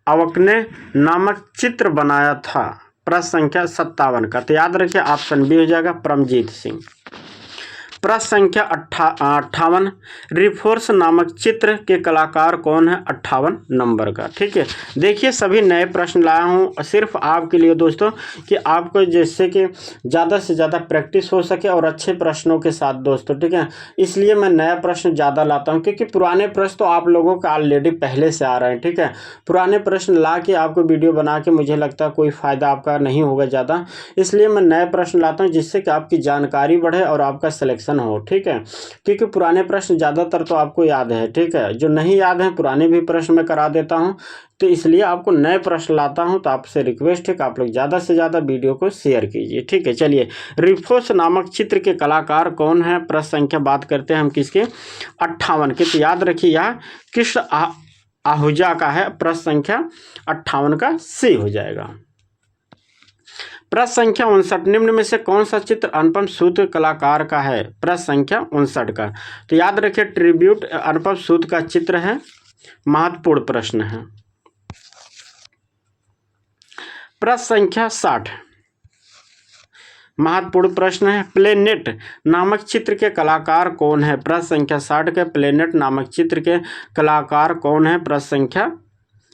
Speaker 1: अवकने नामक चित्र बनाया था? प्रश्न संख्या 57 का, तो याद रखिए ऑप्शन बी हो जाएगा परमजीत सिंह। प्रश्न संख्या 58, रिफोर्स नामक चित्र के कलाकार कौन है? 58 नंबर का, ठीक है। देखिए सभी नए प्रश्न लाया हूँ सिर्फ आपके लिए दोस्तों, कि आपको जैसे कि ज़्यादा से ज़्यादा प्रैक्टिस हो सके और अच्छे प्रश्नों के साथ दोस्तों, ठीक है। इसलिए मैं नया प्रश्न ज़्यादा लाता हूँ, क्योंकि पुराने प्रश्न तो आप लोगों का ऑलरेडी पहले से आ रहे हैं, ठीक है। पुराने प्रश्न ला के आपको वीडियो बना के मुझे लगता है कोई फ़ायदा आपका नहीं होगा ज़्यादा, इसलिए मैं नए प्रश्न लाता हूँ जिससे कि आपकी जानकारी बढ़े और आपका सिलेक्शन हो, ठीक है। क्योंकि पुराने प्रश्न ज़्यादातर तो आपको याद है, ठीक है। जो नहीं याद है पुराने भी प्रश्न मैं करा देता हूं, तो इसलिए आपको नए प्रश्न लाता हूं। तो आपसे रिक्वेस्ट है कि आप लोग ज़्यादा से ज़्यादा वीडियो को शेयर कीजिए, ठीक है। चलिए, रिफोर्स नामक चित्र के कलाकार कौन है? प्रश्न संख्या बात करते हैं हम किसके? 58 के, तो याद रखिए यह कृष्ण आहूजा का है। प्रश्न संख्या 58 का सी हो जाएगा। प्रश्न संख्या 59, निम्न में से कौन सा चित्र अनुपम सूद कलाकार का है? प्रश्न संख्या 59 का, तो याद रखिए ट्रिब्यूट अनुपम सूद का चित्र है। महत्वपूर्ण प्रश्न है। प्रश्न संख्या 60, महत्वपूर्ण प्रश्न है। प्लेनेट नामक चित्र के कलाकार कौन है? प्रश्न संख्या 60 के, प्लेनेट नामक चित्र के कलाकार कौन है? प्रश्न संख्या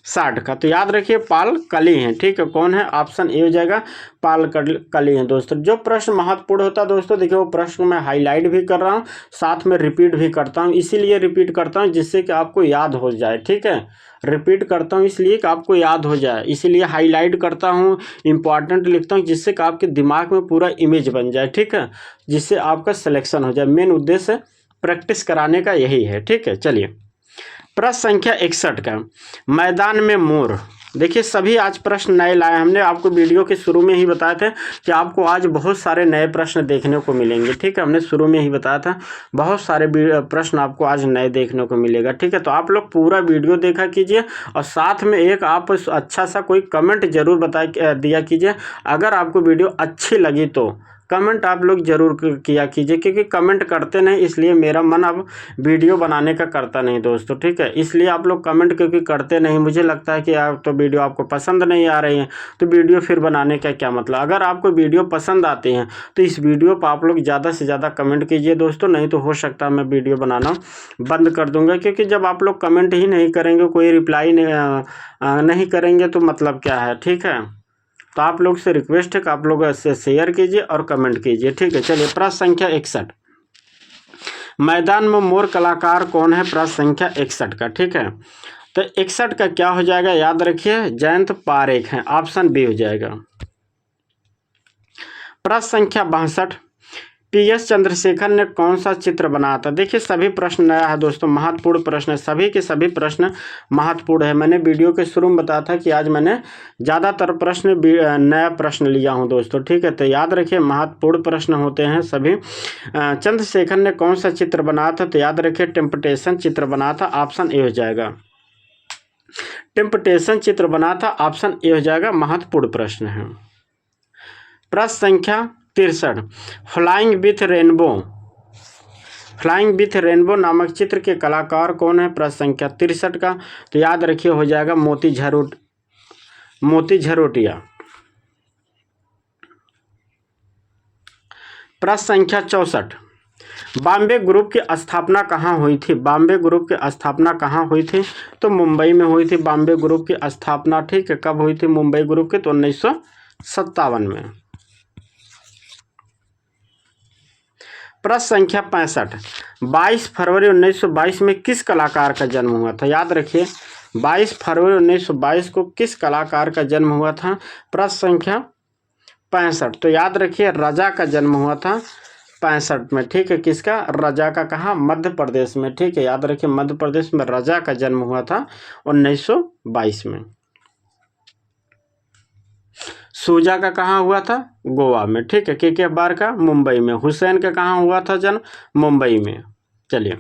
Speaker 1: 60 का। तो याद रखिए पाल कली हैं, ठीक है। कौन है? ऑप्शन ए हो जाएगा, पाल कली हैं दोस्तों। जो प्रश्न महत्वपूर्ण होता है दोस्तों, देखिए वो प्रश्न मैं हाईलाइट भी कर रहा हूँ, साथ में रिपीट भी करता हूँ। इसीलिए रिपीट करता हूँ जिससे कि आपको याद हो जाए, ठीक है। रिपीट करता हूँ इसलिए कि आपको याद हो जाए, इसीलिए हाईलाइट करता हूँ, इंपॉर्टेंट लिखता हूँ, जिससे कि आपके दिमाग में पूरा इमेज बन जाए, ठीक है, जिससे आपका सिलेक्शन हो जाए। मेन उद्देश्य प्रैक्टिस कराने का यही है, ठीक है। चलिए प्रश्न संख्या 61 का, मैदान में मोर। देखिए सभी आज प्रश्न नए लाए, हमने आपको वीडियो के शुरू में ही बताया था कि आपको आज बहुत सारे नए प्रश्न देखने को मिलेंगे, ठीक है। हमने शुरू में ही बताया था बहुत सारे प्रश्न आपको आज नए देखने को मिलेगा, ठीक है। तो आप लोग पूरा वीडियो देखा कीजिए और साथ में एक आप अच्छा सा कोई कमेंट जरूर दिया कीजिए। अगर आपको वीडियो अच्छी लगी तो कमेंट आप लोग जरूर किया कीजिए, क्योंकि कमेंट करते नहीं इसलिए मेरा मन अब वीडियो बनाने का करता नहीं दोस्तों, ठीक है। इसलिए आप लोग कमेंट क्योंकि करते नहीं, मुझे लगता है कि आप तो वीडियो आपको पसंद नहीं आ रही है, तो वीडियो फिर बनाने का क्या मतलब। अगर आपको वीडियो पसंद आती हैं तो इस वीडियो पर आप लोग ज़्यादा से ज़्यादा कमेंट कीजिए दोस्तों, नहीं तो हो सकता है मैं वीडियो बनाना बंद कर दूँगा। क्योंकि जब आप लोग कमेंट ही नहीं करेंगे, कोई रिप्लाई नहीं करेंगे तो मतलब क्या है, ठीक है। तो आप लोग से रिक्वेस्ट है कि आप लोग इससे शेयर कीजिए और कमेंट कीजिए, ठीक है। चलिए प्रश्न संख्या 61, मैदान में मोर कलाकार कौन है? प्रश्न संख्या 61 का, ठीक है। तो 61 का क्या हो जाएगा? याद रखिए जयंत पारेख हैं, ऑप्शन बी हो जाएगा। प्रश्न संख्या 62, पीएस चंद्रशेखर ने कौन सा चित्र बनाया था? देखिए सभी प्रश्न नया है दोस्तों, महत्वपूर्ण प्रश्न है, सभी के सभी प्रश्न महत्वपूर्ण है। मैंने वीडियो के शुरू में बताया था कि आज मैंने ज़्यादातर प्रश्न नया प्रश्न लिया हूं दोस्तों, ठीक है। तो याद रखिए महत्वपूर्ण प्रश्न होते हैं सभी। चंद्रशेखर ने कौन सा चित्र बनाया था? तो याद रखिए टेम्पटेशन चित्र बनाया था, ऑप्शन ए हो जाएगा। टेम्पटेशन चित्र बना था, ऑप्शन ए हो जाएगा, महत्वपूर्ण प्रश्न है। प्रश्न संख्या 63, flying with rainbow. Flying with rainbow नामक चित्र के कलाकार कौन है? प्रश्न संख्या 63 का। तो याद रखिए हो जाएगा मोती झरोटिया। प्रश्न संख्या 64, बॉम्बे ग्रुप की स्थापना कहाँ हुई थी? बॉम्बे ग्रुप की स्थापना कहाँ हुई थी? तो मुंबई में हुई थी बॉम्बे ग्रुप की स्थापना, ठीक है। कब हुई थी मुंबई ग्रुप की? तो 1957 में। प्रश्न संख्या 65, 22 फरवरी 1922 में किस कलाकार का जन्म हुआ था? याद रखिए 22 फरवरी 1922 को किस कलाकार का जन्म हुआ था? प्रश्न संख्या 65, तो याद रखिए रजा का जन्म हुआ था 65 में, ठीक है। किसका? रजा का। कहाँ? मध्य प्रदेश में, ठीक है। याद रखिए मध्य प्रदेश में रजा का जन्म हुआ था 1922 में। सूजा का कहाँ हुआ था? गोवा में, ठीक है। के बार का? मुंबई में। हुसैन का कहाँ हुआ था जन्म? मुंबई में। चलिए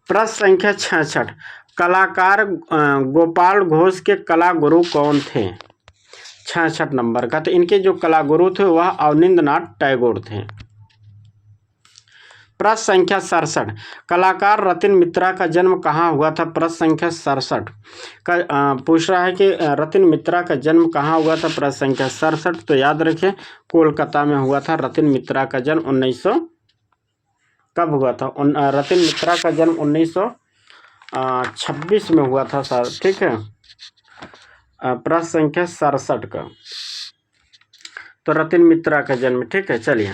Speaker 1: प्रश्न संख्या 66, कलाकार गोपाल घोष के कला गुरु कौन थे? 66 नंबर का। तो इनके जो कला गुरु थे वह अवनींद्रनाथ टैगोर थे। प्रश्न संख्या 67, कलाकार रतिन मित्रा का जन्म कहाँ हुआ था? प्रश्न संख्या 67 का पूछ रहा है कि रतिन मित्रा का जन्म कहाँ हुआ था? प्रश्न संख्या 67, तो याद रखिए कोलकाता में हुआ था रतिन मित्रा का जन्म। 1900 कब हुआ था? रतिन मित्रा का जन्म 1926 में हुआ था सर, ठीक है। प्रश्न संख्या 67 का, तो रतिन मित्रा का जन्म, ठीक है। चलिए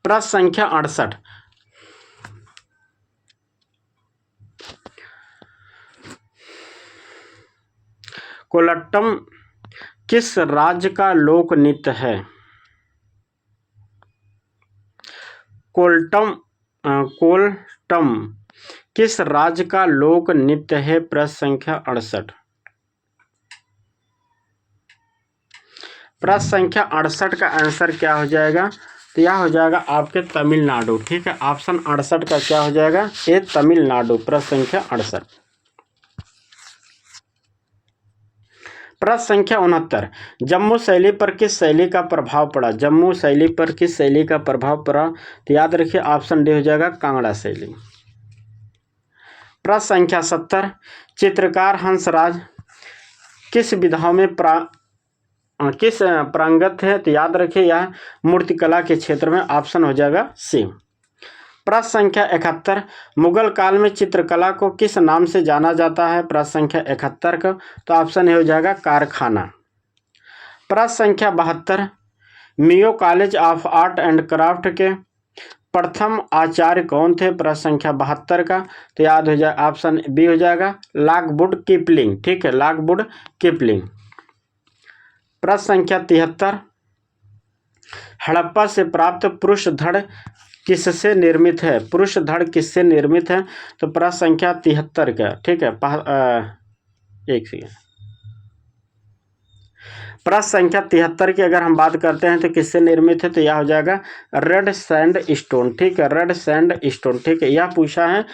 Speaker 1: प्रश्न संख्या 68, कोलट्टम किस राज्य का लोक नृत्य है? कोल्टम किस राज्य का लोक नृत्य है? प्रश्न संख्या 68। प्रश्न संख्या 68 का आंसर क्या हो जाएगा? तो यह हो जाएगा आपके तमिलनाडु, ठीक है। ऑप्शन 68 का क्या हो जाएगा? ये तमिलनाडु। प्रश्न संख्या 68। प्रश्न संख्या 69, जम्मू शैली पर किस शैली का प्रभाव पड़ा? जम्मू शैली पर किस शैली का प्रभाव पड़ा? तो याद रखिए ऑप्शन डी हो जाएगा कांगड़ा शैली। प्रश्न संख्या 70, चित्रकार हंसराज किस विधाओं में किस प्रांगत है? तो याद रखिए यह मूर्तिकला के क्षेत्र में, ऑप्शन हो जाएगा सी। प्रश्न संख्या 71, मुगल काल में चित्रकला को किस नाम से जाना जाता है? प्रश्न संख्या 71 का तो ऑप्शन ए हो जाएगा कारखाना। प्रश्न संख्या 72, Mayo college of art and craft के प्रथम आचार्य कौन थे? प्रश्न संख्या 72 का तो याद हो जाए, ऑप्शन बी हो जाएगा लॉकवुड किपलिंग। ठीक है, लॉकवुड किपलिंग। प्रश्न संख्या 73, हड़प्पा से प्राप्त पुरुष धड़ किससे निर्मित है? पुरुष धड़ किससे निर्मित है? तो प्रश्न संख्या 73 का, ठीक है, एक सेकेंड, प्रश्न संख्या 73 की अगर हम बात करते हैं तो किससे निर्मित है? तो यह हो जाएगा रेड सैंड स्टोन। ठीक है, रेड सैंड स्टोन। ठीक है, यह पूछा है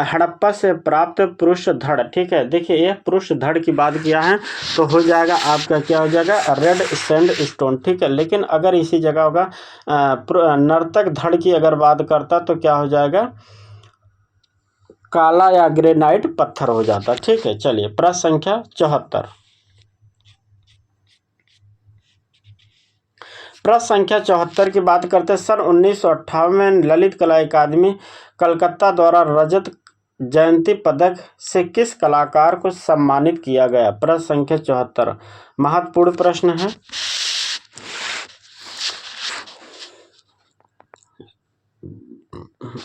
Speaker 1: हड़प्पा से प्राप्त पुरुष धड़। ठीक है, देखिए यह पुरुष धड़ की बात किया है तो हो जाएगा आपका क्या हो जाएगा, रेड सैंड स्टोन। ठीक है, लेकिन अगर इसी जगह होगा नर्तक धड़ की अगर बात करता तो क्या हो जाएगा, काला या ग्रेनाइट पत्थर हो जाता। ठीक है, चलिए प्रश्न संख्या 74, प्रश्न संख्या 74 की बात करते हैं। सन 1958 में ललित कला अकादमी कलकत्ता द्वारा रजत जयंती पदक से किस कलाकार को सम्मानित किया गया? प्रश्न संख्या 74 महत्वपूर्ण प्रश्न है।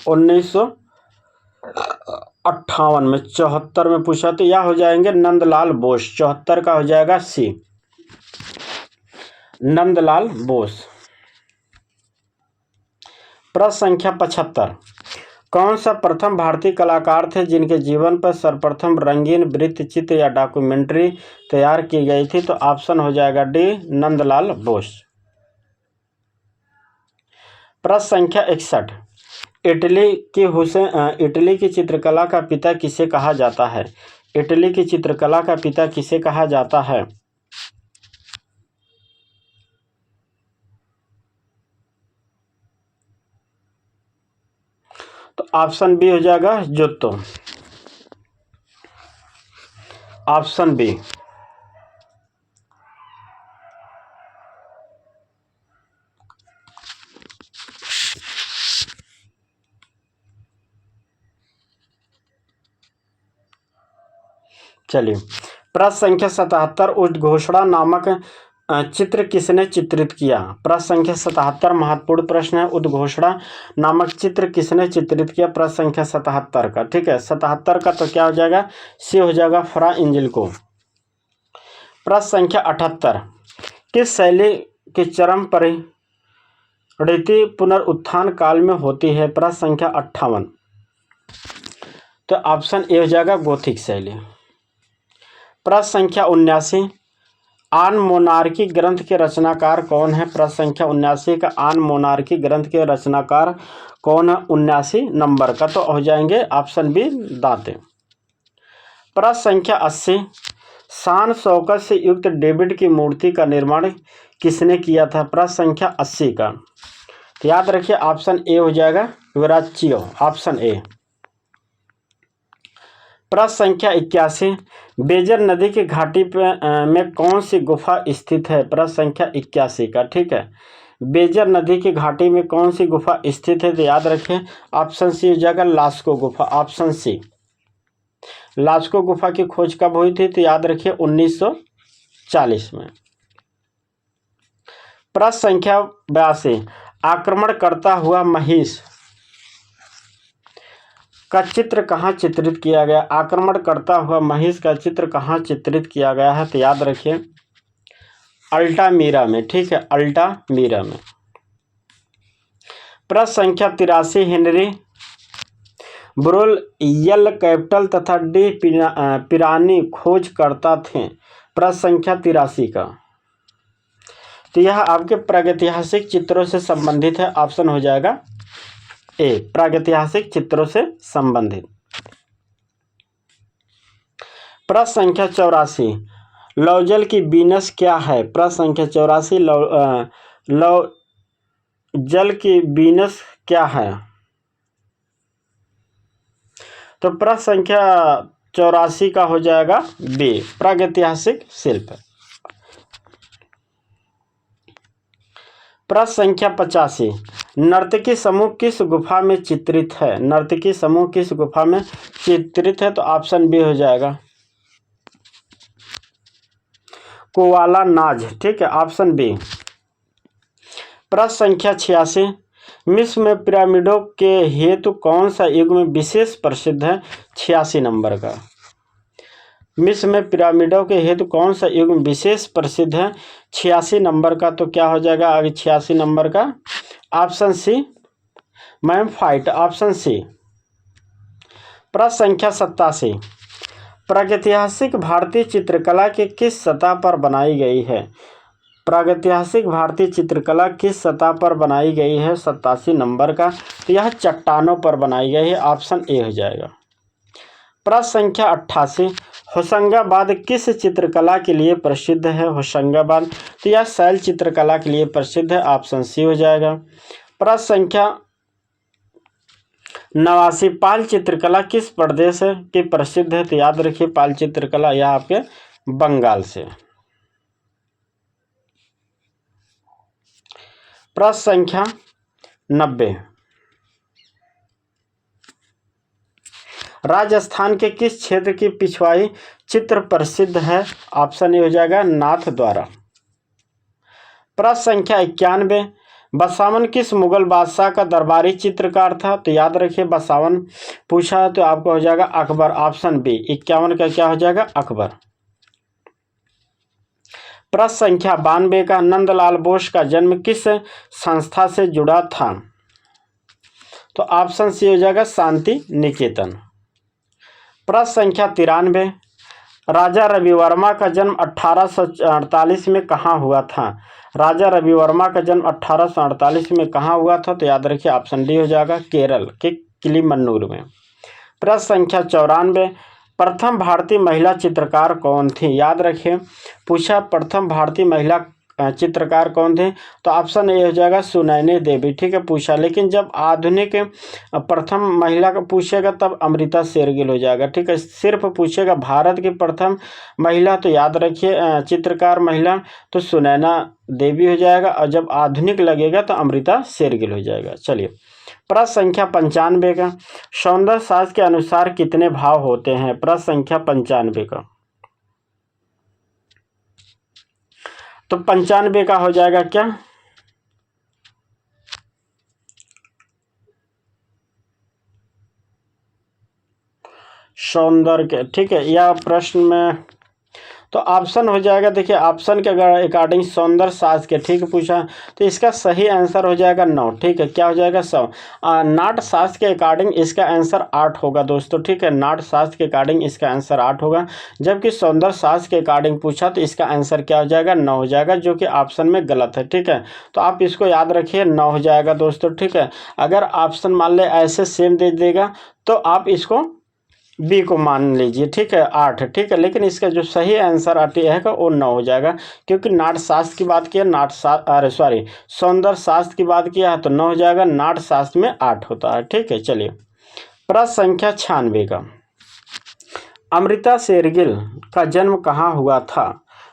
Speaker 1: 1958 में 74 में पूछा तो यह हो जाएंगे नंदलाल बोस। 74 का हो जाएगा सी, नंदलाल बोस। प्रश्न संख्या 75, कौन सा प्रथम भारतीय कलाकार थे जिनके जीवन पर सर्वप्रथम रंगीन वृत्त चित्र या डॉक्यूमेंट्री तैयार की गई थी? तो ऑप्शन हो जाएगा डी, नंदलाल बोस। प्रश्न संख्या 61, इटली की चित्रकला का पिता किसे कहा जाता है? इटली की चित्रकला का पिता किसे कहा जाता है? तो ऑप्शन बी हो जाएगा जोतो, ऑप्शन बी। चलिए प्रश्न संख्या 77, उद्घोषणा नामक चित्र किसने चित्रित किया? प्रश्न संख्या 77 महत्वपूर्ण प्रश्न है। उद्घोषणा नामक चित्र किसने चित्रित किया? प्रश्न संख्या 77 का। ठीक है, 77 का तो क्या हो जाएगा, सी हो जाएगा फ्रा एंजिल को। प्रश्न संख्या 78, किस शैली की चरम परिणति पुनरुत्थान काल में होती है? प्रश्न संख्या 58 तो ऑप्शन ए हो जाएगा गोथिक शैली। प्रश्न संख्या 79, आन मोनार्की ग्रंथ के रचनाकार कौन है? प्रश्न संख्या 79 का आन मोनार्की ग्रंथ के रचनाकार कौन है? 79 नंबर का तो हो जाएंगे ऑप्शन बी, दाते। प्रश्न संख्या 80, शान शौकत से युक्त डेविड की मूर्ति का निर्माण किसने किया था? प्रश्न संख्या 80 का तो याद रखिए ऑप्शन ए हो जाएगा विराचियो, ऑप्शन ए। प्रश्न संख्या 81, बेजर नदी की घाटी में कौन सी गुफा स्थित है? प्रश्न संख्या 81 का। ठीक है, बेजर नदी की घाटी में कौन सी गुफा स्थित है? तो याद रखें ऑप्शन सी हो जाएगा लास्को गुफा, ऑप्शन सी। लास्को गुफा की खोज कब हुई थी? तो याद रखिए 1940 में। प्रश्न संख्या 82, आक्रमण करता हुआ महिष का चित्र कहाँ चित्रित किया गया? आक्रमण करता हुआ महिष का चित्र कहाँ चित्रित किया गया है? तो याद रखिए अल्टामीरा में। ठीक है, अल्टामीरा में। प्रश्न संख्या 83, हेनरी ब्रुल यल कैपिटल तथा डी पिरानी खोज करता थे। प्रश्न संख्या 83 का तो यह आपके प्रागैतिहासिक चित्रों से संबंधित है, ऑप्शन हो जाएगा ए, प्रागैतिहासिक चित्रों से संबंधित। प्रश्न संख्या 84, लौजल की बीनस क्या है? प्रश्न संख्या 84, लौजल की बीनस क्या है? तो प्रश्न संख्या 84 का हो जाएगा बी, प्रागैतिहासिक शिल्प। प्रश्न संख्या 85, नर्तकी समूह किस गुफा में चित्रित है? नर्तकी समूह किस गुफा में चित्रित है? तो ऑप्शन बी हो जाएगा कोवाला नाज, ठीक है, ऑप्शन बी। प्रश्न संख्या 86, मिस्र में पिरामिडों के हेतु कौन सा युग्म विशेष प्रसिद्ध है? 86 नंबर का। मिस्र में पिरामिडों के हेतु कौन सा युग्म विशेष प्रसिद्ध है? 86 नंबर का। तो क्या हो जाएगा आगे 86 नंबर का? ऑप्शन सी मैमफाइट, ऑप्शन सी। प्रश्न संख्या 87, प्रागैतिहासिक भारतीय चित्रकला के किस सतह पर बनाई गई है? प्रागैतिहासिक भारतीय चित्रकला किस सतह पर बनाई गई है? 87 नंबर का। तो यह चट्टानों पर बनाई गई है, ऑप्शन ए हो जाएगा। प्रश्न संख्या 88, होशंगाबाद किस चित्रकला के लिए प्रसिद्ध है? होशंगाबाद, तो यह शैल चित्रकला के लिए प्रसिद्ध है, ऑप्शन सी हो जाएगा। प्रश्न संख्या 89, पाल चित्रकला किस प्रदेश की प्रसिद्ध है? तो याद रखिए पाल चित्रकला यह आपके बंगाल से। प्रश्न संख्या 90, राजस्थान के किस क्षेत्र की पिछवाई चित्र प्रसिद्ध है? ऑप्शन ए हो जाएगा नाथ द्वारा। प्रश्न संख्या 91, बसावन किस मुगल बादशाह का दरबारी चित्रकार था? तो याद रखिए बसावन पूछा है तो आपको हो जाएगा अकबर, ऑप्शन बी। 51 का क्या हो जाएगा? अकबर। प्रश्न संख्या 92 का, नंदलाल बोस का जन्म किस संस्था से जुड़ा था? तो ऑप्शन सी हो जाएगा शांति निकेतन। प्रश्न संख्या 93, राजा रवि वर्मा का जन्म 1848 में कहाँ हुआ था? राजा रवि वर्मा का जन्म 1848 में कहाँ हुआ था? तो याद रखिए ऑप्शन डी हो जाएगा केरल के किलीमन्नूर में। प्रश्न संख्या 94, प्रथम भारतीय महिला चित्रकार कौन थी? याद रखिए पूछा प्रथम भारतीय महिला चित्रकार कौन थे? तो ऑप्शन ए हो जाएगा सुनैनी देवी, ठीक है, पूछा। लेकिन जब आधुनिक प्रथम महिला का पूछेगा तब अमृता शेरगिल हो जाएगा, ठीक है। सिर्फ पूछेगा भारत की प्रथम महिला तो याद रखिए चित्रकार महिला तो सुनैना देवी हो जाएगा, और जब आधुनिक लगेगा तो अमृता शेरगिल हो जाएगा। चलिए प्रश्न संख्या 95 का, सौंदर्य शास्त्र के अनुसार कितने भाव होते हैं? प्रश्न संख्या 95 का, तो 95 का हो जाएगा क्या? सौंदर्य के, ठीक है, यह प्रश्न में तो ऑप्शन हो जाएगा, देखिए ऑप्शन के अकॉर्डिंग सौंदर्य शास्त्र के, ठीक है, पूछा तो इसका सही आंसर हो जाएगा 9, ठीक है, क्या हो जाएगा 100। नाट शास्त्र के अकॉर्डिंग इसका आंसर 8 होगा दोस्तों, ठीक है, नाट शास्त्र के अकॉर्डिंग इसका आंसर 8 होगा, जबकि सौंदर्य शास्त्र के अकॉर्डिंग पूछा तो इसका आंसर क्या हो जाएगा 9 हो जाएगा, जो कि ऑप्शन में गलत है, ठीक है। तो आप इसको याद रखिए 9 हो जाएगा दोस्तों, ठीक है। अगर ऑप्शन मान ले ऐसे सेम दे देगा तो आप इसको बी को मान लीजिए, ठीक है, 8, ठीक है, लेकिन इसका जो सही आंसर है वो 9 हो जाएगा, क्योंकि नाट शास्त्र की बात किया, सौंदर्य शास्त्र की बात किया है तो 9 हो जाएगा, नाट शास्त्र में 8 होता है, ठीक है। चलिए प्रश्न संख्या 96 का, अमृता शेरगिल का जन्म कहाँ हुआ था?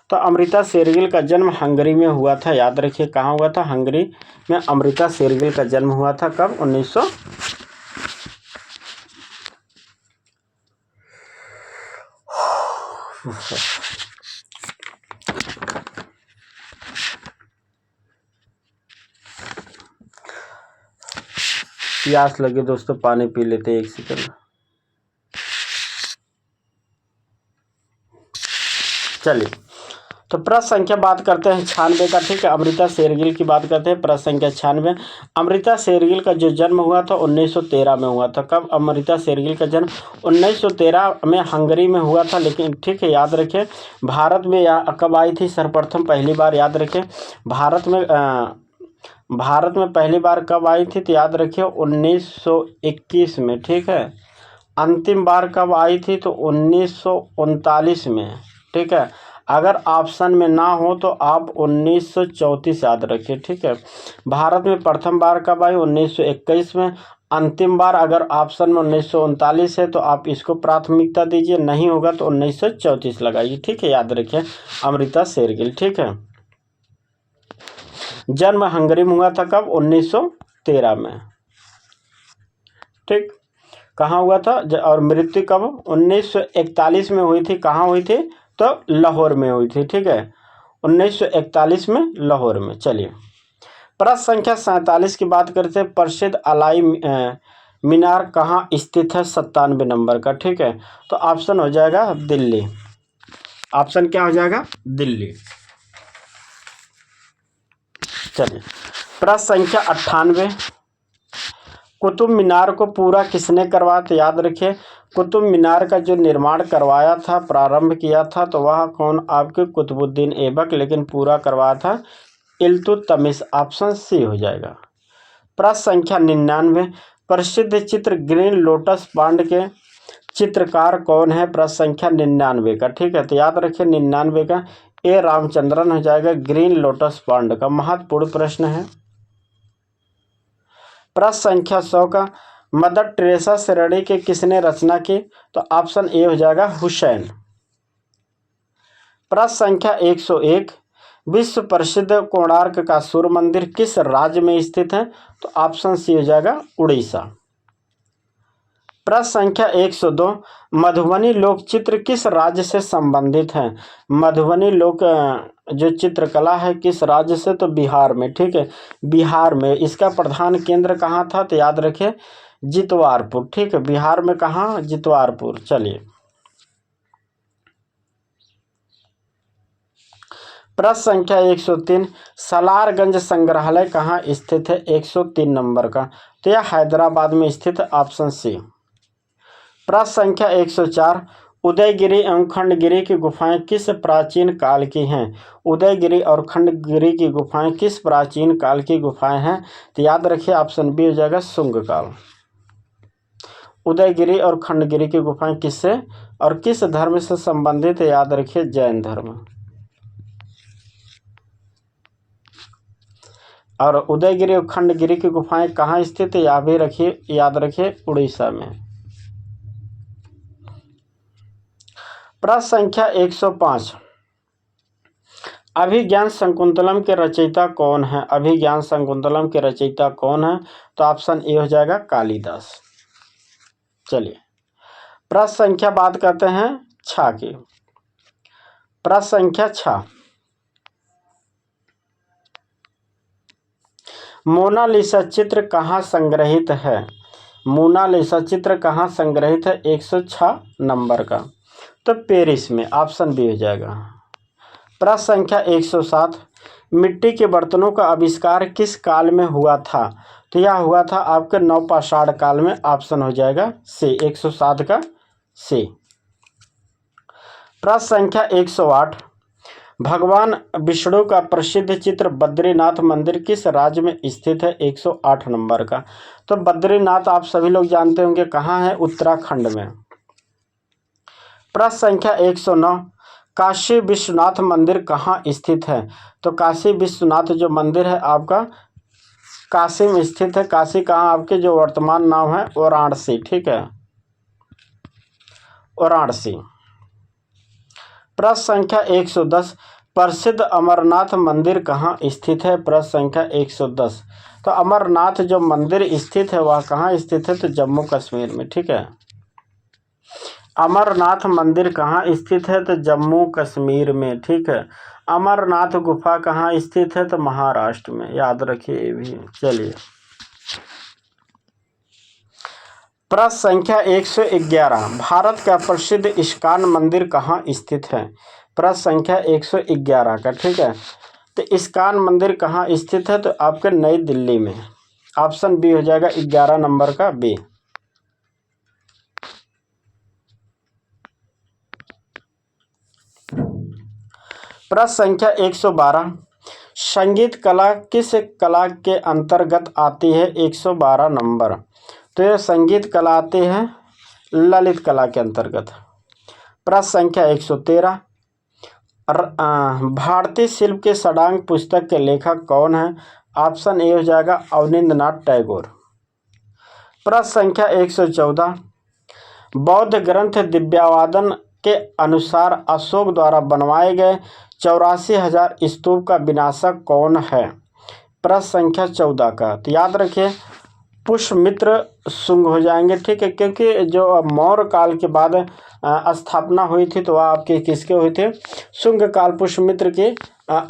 Speaker 1: तो अमृता शेरगिल का जन्म हंगरी में हुआ था, याद रखिए कहाँ हुआ था? हंगरी में अमृता शेरगिल का जन्म हुआ था, कब? 1900 प्यास लगे दोस्तों, पानी पी लेते हैं 1 सेकंड। चलिए तो प्रश्न संख्या बात करते हैं 96 का, ठीक है, अमृता शेरगिल की बात करते हैं। प्रश्न संख्या 96, अमृता शेरगिल का जो जन्म हुआ था 1913 में हुआ था, कब? अमृता शेरगिल का जन्म 1913 में हंगरी में हुआ था, लेकिन ठीक है याद रखें भारत में कब आई थी सर्वप्रथम पहली बार? याद रखें भारत में पहली बार कब आई थी? तो याद रखिए 1921 में, ठीक है। अंतिम बार कब आई थी? तो 1939 में, ठीक है। अगर ऑप्शन में ना हो तो आप 1934 याद रखिए, ठीक है। भारत में प्रथम बार कब आई? 1921 में। अंतिम बार अगर ऑप्शन में 1939 है तो आप इसको प्राथमिकता दीजिए, नहीं होगा तो 1934 लगाइए, ठीक है, याद रखिए अमृता शेरगिल, ठीक है। जन्म हंगरी में हुआ था कब? 1913 में। ठीक, कहाँ हुआ था? और मृत्यु कब? 1941 में हुई थी। कहाँ हुई थी? तो लाहौर में हुई थी। ठीक है, 1941 में लाहौर में। चलिए, प्रश्न संख्या 47 की बात करते हैं। प्रसिद्ध अलाई मीनार कहाँ स्थित है? 97 नंबर का। ठीक है, तो ऑप्शन हो जाएगा दिल्ली। ऑप्शन क्या हो जाएगा? दिल्ली। चलिए, प्रश्न संख्या 98, कुतुब मीनार को पूरा किसने करवाया? तो याद रखिए, कुतुब मीनार का जो निर्माण करवाया था, प्रारंभ किया था, तो वह कौन? आपके कुतुबुद्दीन ऐबक। लेकिन पूरा करवाया था इल्तुतमिश। ऑप्शन सी हो जाएगा। प्रश्न संख्या 99, प्रसिद्ध चित्र ग्रीन लोटस पॉन्ड के चित्रकार कौन है? प्रश्न संख्या 99 का। ठीक है, तो याद रखिए 99 का ए रामचंद्रन हो जाएगा। ग्रीन लोटस पॉन्ड का महत्वपूर्ण प्रश्न है। प्रश्न संख्या 100 का, मदर टेरेसा श्रेणी के किसने रचना की? तो ऑप्शन ए हो जाएगा हुसैन। प्रश्न संख्या 101, विश्व प्रसिद्ध कोणार्क का सूर्य मंदिर किस राज्य में स्थित है? तो ऑप्शन सी हो जाएगा उड़ीसा। प्रश्न संख्या 102, मधुबनी लोक चित्र किस राज्य से संबंधित है? मधुबनी लोक जो चित्रकला है किस राज्य से? तो बिहार में। ठीक है, बिहार में। इसका प्रधान केंद्र कहाँ था? तो याद रखिए जितवारपुर। ठीक है, बिहार में कहाँ? जितवारपुर। चलिए, प्रश्न संख्या 103, सलारगंज संग्रहालय कहाँ स्थित है? 103 नंबर का। तो यह हैदराबाद में स्थित है। Option C. प्रश्न संख्या 104, उदयगिरी एवं खंडगिरी की गुफाएं किस प्राचीन काल की हैं? उदयगिरी और खंडगिरी की गुफाएं किस प्राचीन काल की गुफाएं हैं? तो याद रखिए ऑप्शन बी हो जाएगा शुंग काल। उदयगिरी और खंडगिरी की गुफाएं किससे और किस धर्म से संबंधित है? याद रखिए जैन धर्म। और उदयगिरी और खंडगिरी की गुफाएं कहाँ स्थित है? यह भी रखिए, याद रखिए उड़ीसा में। प्रश्न संख्या 105, अभिज्ञान शकुंतलम के रचयिता कौन है? अभिज्ञान शकुंतलम के रचयिता कौन है? तो ऑप्शन ए हो जाएगा कालिदास। चलिए, प्रश्न संख्या बात करते हैं 6 की। प्रश्न संख्या 6, मोनालिसा चित्र कहाँ संग्रहित है? मोनालिसा चित्र कहाँ संग्रहित है? 106 नंबर का। तो पेरिस में। ऑप्शन बी हो जाएगा। प्रश्न संख्या 107, मिट्टी के बर्तनों का आविष्कार किस काल में हुआ था? तो यह हुआ था आपके नवपाषाण काल में। ऑप्शन हो जाएगा सी, 107 का सी। प्रश्न संख्या 108, भगवान विष्णु का प्रसिद्ध चित्र बद्रीनाथ मंदिर किस राज्य में स्थित है? 108 नंबर का। तो बद्रीनाथ आप सभी लोग जानते होंगे कहाँ है? उत्तराखंड में। प्रश्न संख्या 109, काशी विश्वनाथ मंदिर कहाँ स्थित है? तो काशी विश्वनाथ जो मंदिर है आपका काशी में स्थित है। काशी कहाँ? आपके जो वर्तमान नाम है वाराणसी। ठीक है, वाराणसी। प्रश्न संख्या 110, प्रसिद्ध अमरनाथ मंदिर कहाँ स्थित है? प्रश्न संख्या 110, तो अमरनाथ जो मंदिर स्थित है वह कहाँ स्थित है? तो जम्मू कश्मीर में। ठीक है, अमरनाथ मंदिर कहाँ स्थित है? तो जम्मू कश्मीर में। ठीक है, अमरनाथ गुफा कहाँ स्थित है? तो महाराष्ट्र में। याद रखिए ये भी। चलिए, प्रश्न संख्या 111, भारत का प्रसिद्ध इस्कॉन मंदिर कहाँ स्थित है? प्रश्न संख्या 111 का। ठीक है, तो इस्कॉन मंदिर कहाँ स्थित है? तो आपके नई दिल्ली में। ऑप्शन बी हो जाएगा 11 नंबर का बी। प्रश्न संख्या 112, संगीत कला किस कला के अंतर्गत आती है? 112 नंबर। तो यह संगीत कला आती है ललित कला के अंतर्गत। प्रश्न संख्या 113, भारतीय शिल्प के षडांग पुस्तक के लेखक कौन है? ऑप्शन ए हो जाएगा अवनींद्रनाथ टैगोर। प्रश्न संख्या 114, बौद्ध ग्रंथ दिव्यावादन के अनुसार अशोक द्वारा बनवाए गए 84,000 स्तूप का विनाशक कौन है? प्रश्न संख्या 14 का, तो याद रखिए पुष्यमित्र शुंग हो जाएंगे, ठीक है, क्योंकि जो मौर्य काल के बाद स्थापना हुई थी तो वह आपके किसके हुए थे, शुंग काल पुष्यमित्र की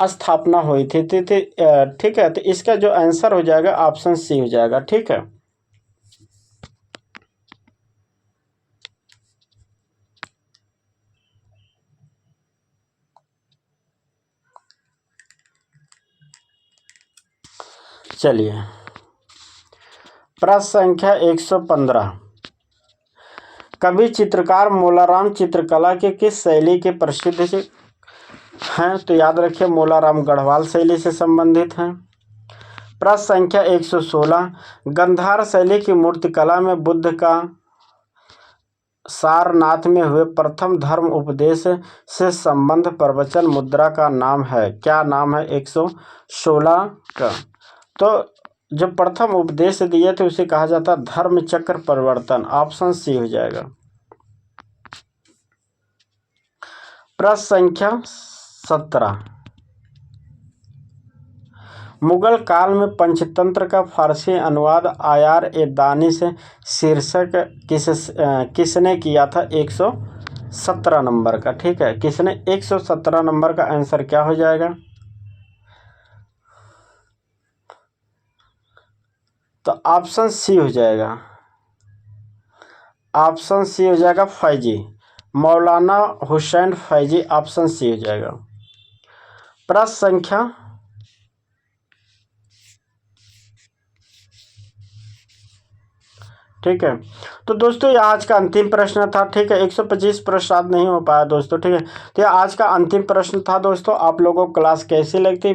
Speaker 1: स्थापना हुई थी, ठीक है। तो इसका जो आंसर हो जाएगा ऑप्शन सी हो जाएगा, ठीक है। चलिए प्रश्न संख्या 115, कवि चित्रकार मोलाराम चित्रकला के किस शैली के प्रसिद्ध हैं, तो याद रखिए मोलाराम गढ़वाल शैली से संबंधित हैं। प्रश्न संख्या 116, गंधार शैली की मूर्तिकला में बुद्ध का सारनाथ में हुए प्रथम धर्म उपदेश से संबंध प्रवचन मुद्रा का नाम है, क्या नाम है 116 का, तो जो प्रथम उपदेश दिए थे उसे कहा जाता धर्म चक्र परिवर्तन, ऑप्शन सी हो जाएगा। प्रश्न संख्या 17, मुगल काल में पंचतंत्र का फारसी अनुवाद आयार ए दानी से शीर्षक किसने किया था, 117 नंबर का, ठीक है, किसने, 117 नंबर का आंसर क्या हो जाएगा, तो ऑप्शन सी हो जाएगा, ऑप्शन सी हो जाएगा फैजी, मौलाना हुसैन फैजी, ऑप्शन सी हो जाएगा। प्रश्न संख्या ठीक है, तो दोस्तों ये आज का अंतिम प्रश्न था, ठीक है, 125 प्रश्न आज नहीं हो पाया दोस्तों, ठीक है, तो ये आज का अंतिम प्रश्न था दोस्तों। आप लोगों को क्लास कैसी लगती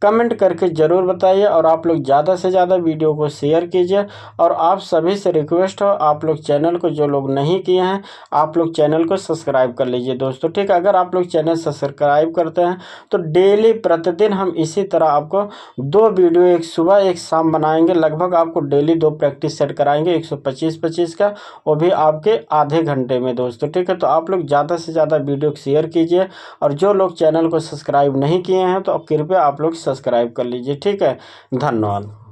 Speaker 1: कमेंट करके ज़रूर बताइए, और आप लोग ज़्यादा से ज़्यादा वीडियो को शेयर कीजिए, और आप सभी से रिक्वेस्ट हो आप लोग चैनल को, जो लोग नहीं किए हैं आप लोग चैनल को सब्सक्राइब कर लीजिए दोस्तों, ठीक है। अगर आप लोग चैनल सब्सक्राइब करते हैं तो डेली प्रतिदिन हम इसी तरह आपको 2 वीडियो, एक सुबह एक शाम बनाएंगे, लगभग आपको डेली 2 प्रैक्टिस सेट कराएंगे 125 का, वो भी आपके आधे घंटे में दोस्तों, ठीक है। तो आप लोग ज़्यादा से ज़्यादा वीडियो को शेयर कीजिए, और जो लोग चैनल को सब्सक्राइब नहीं किए हैं तो कृपया आप लोग सब्सक्राइब कर लीजिए, ठीक है। धन्यवाद।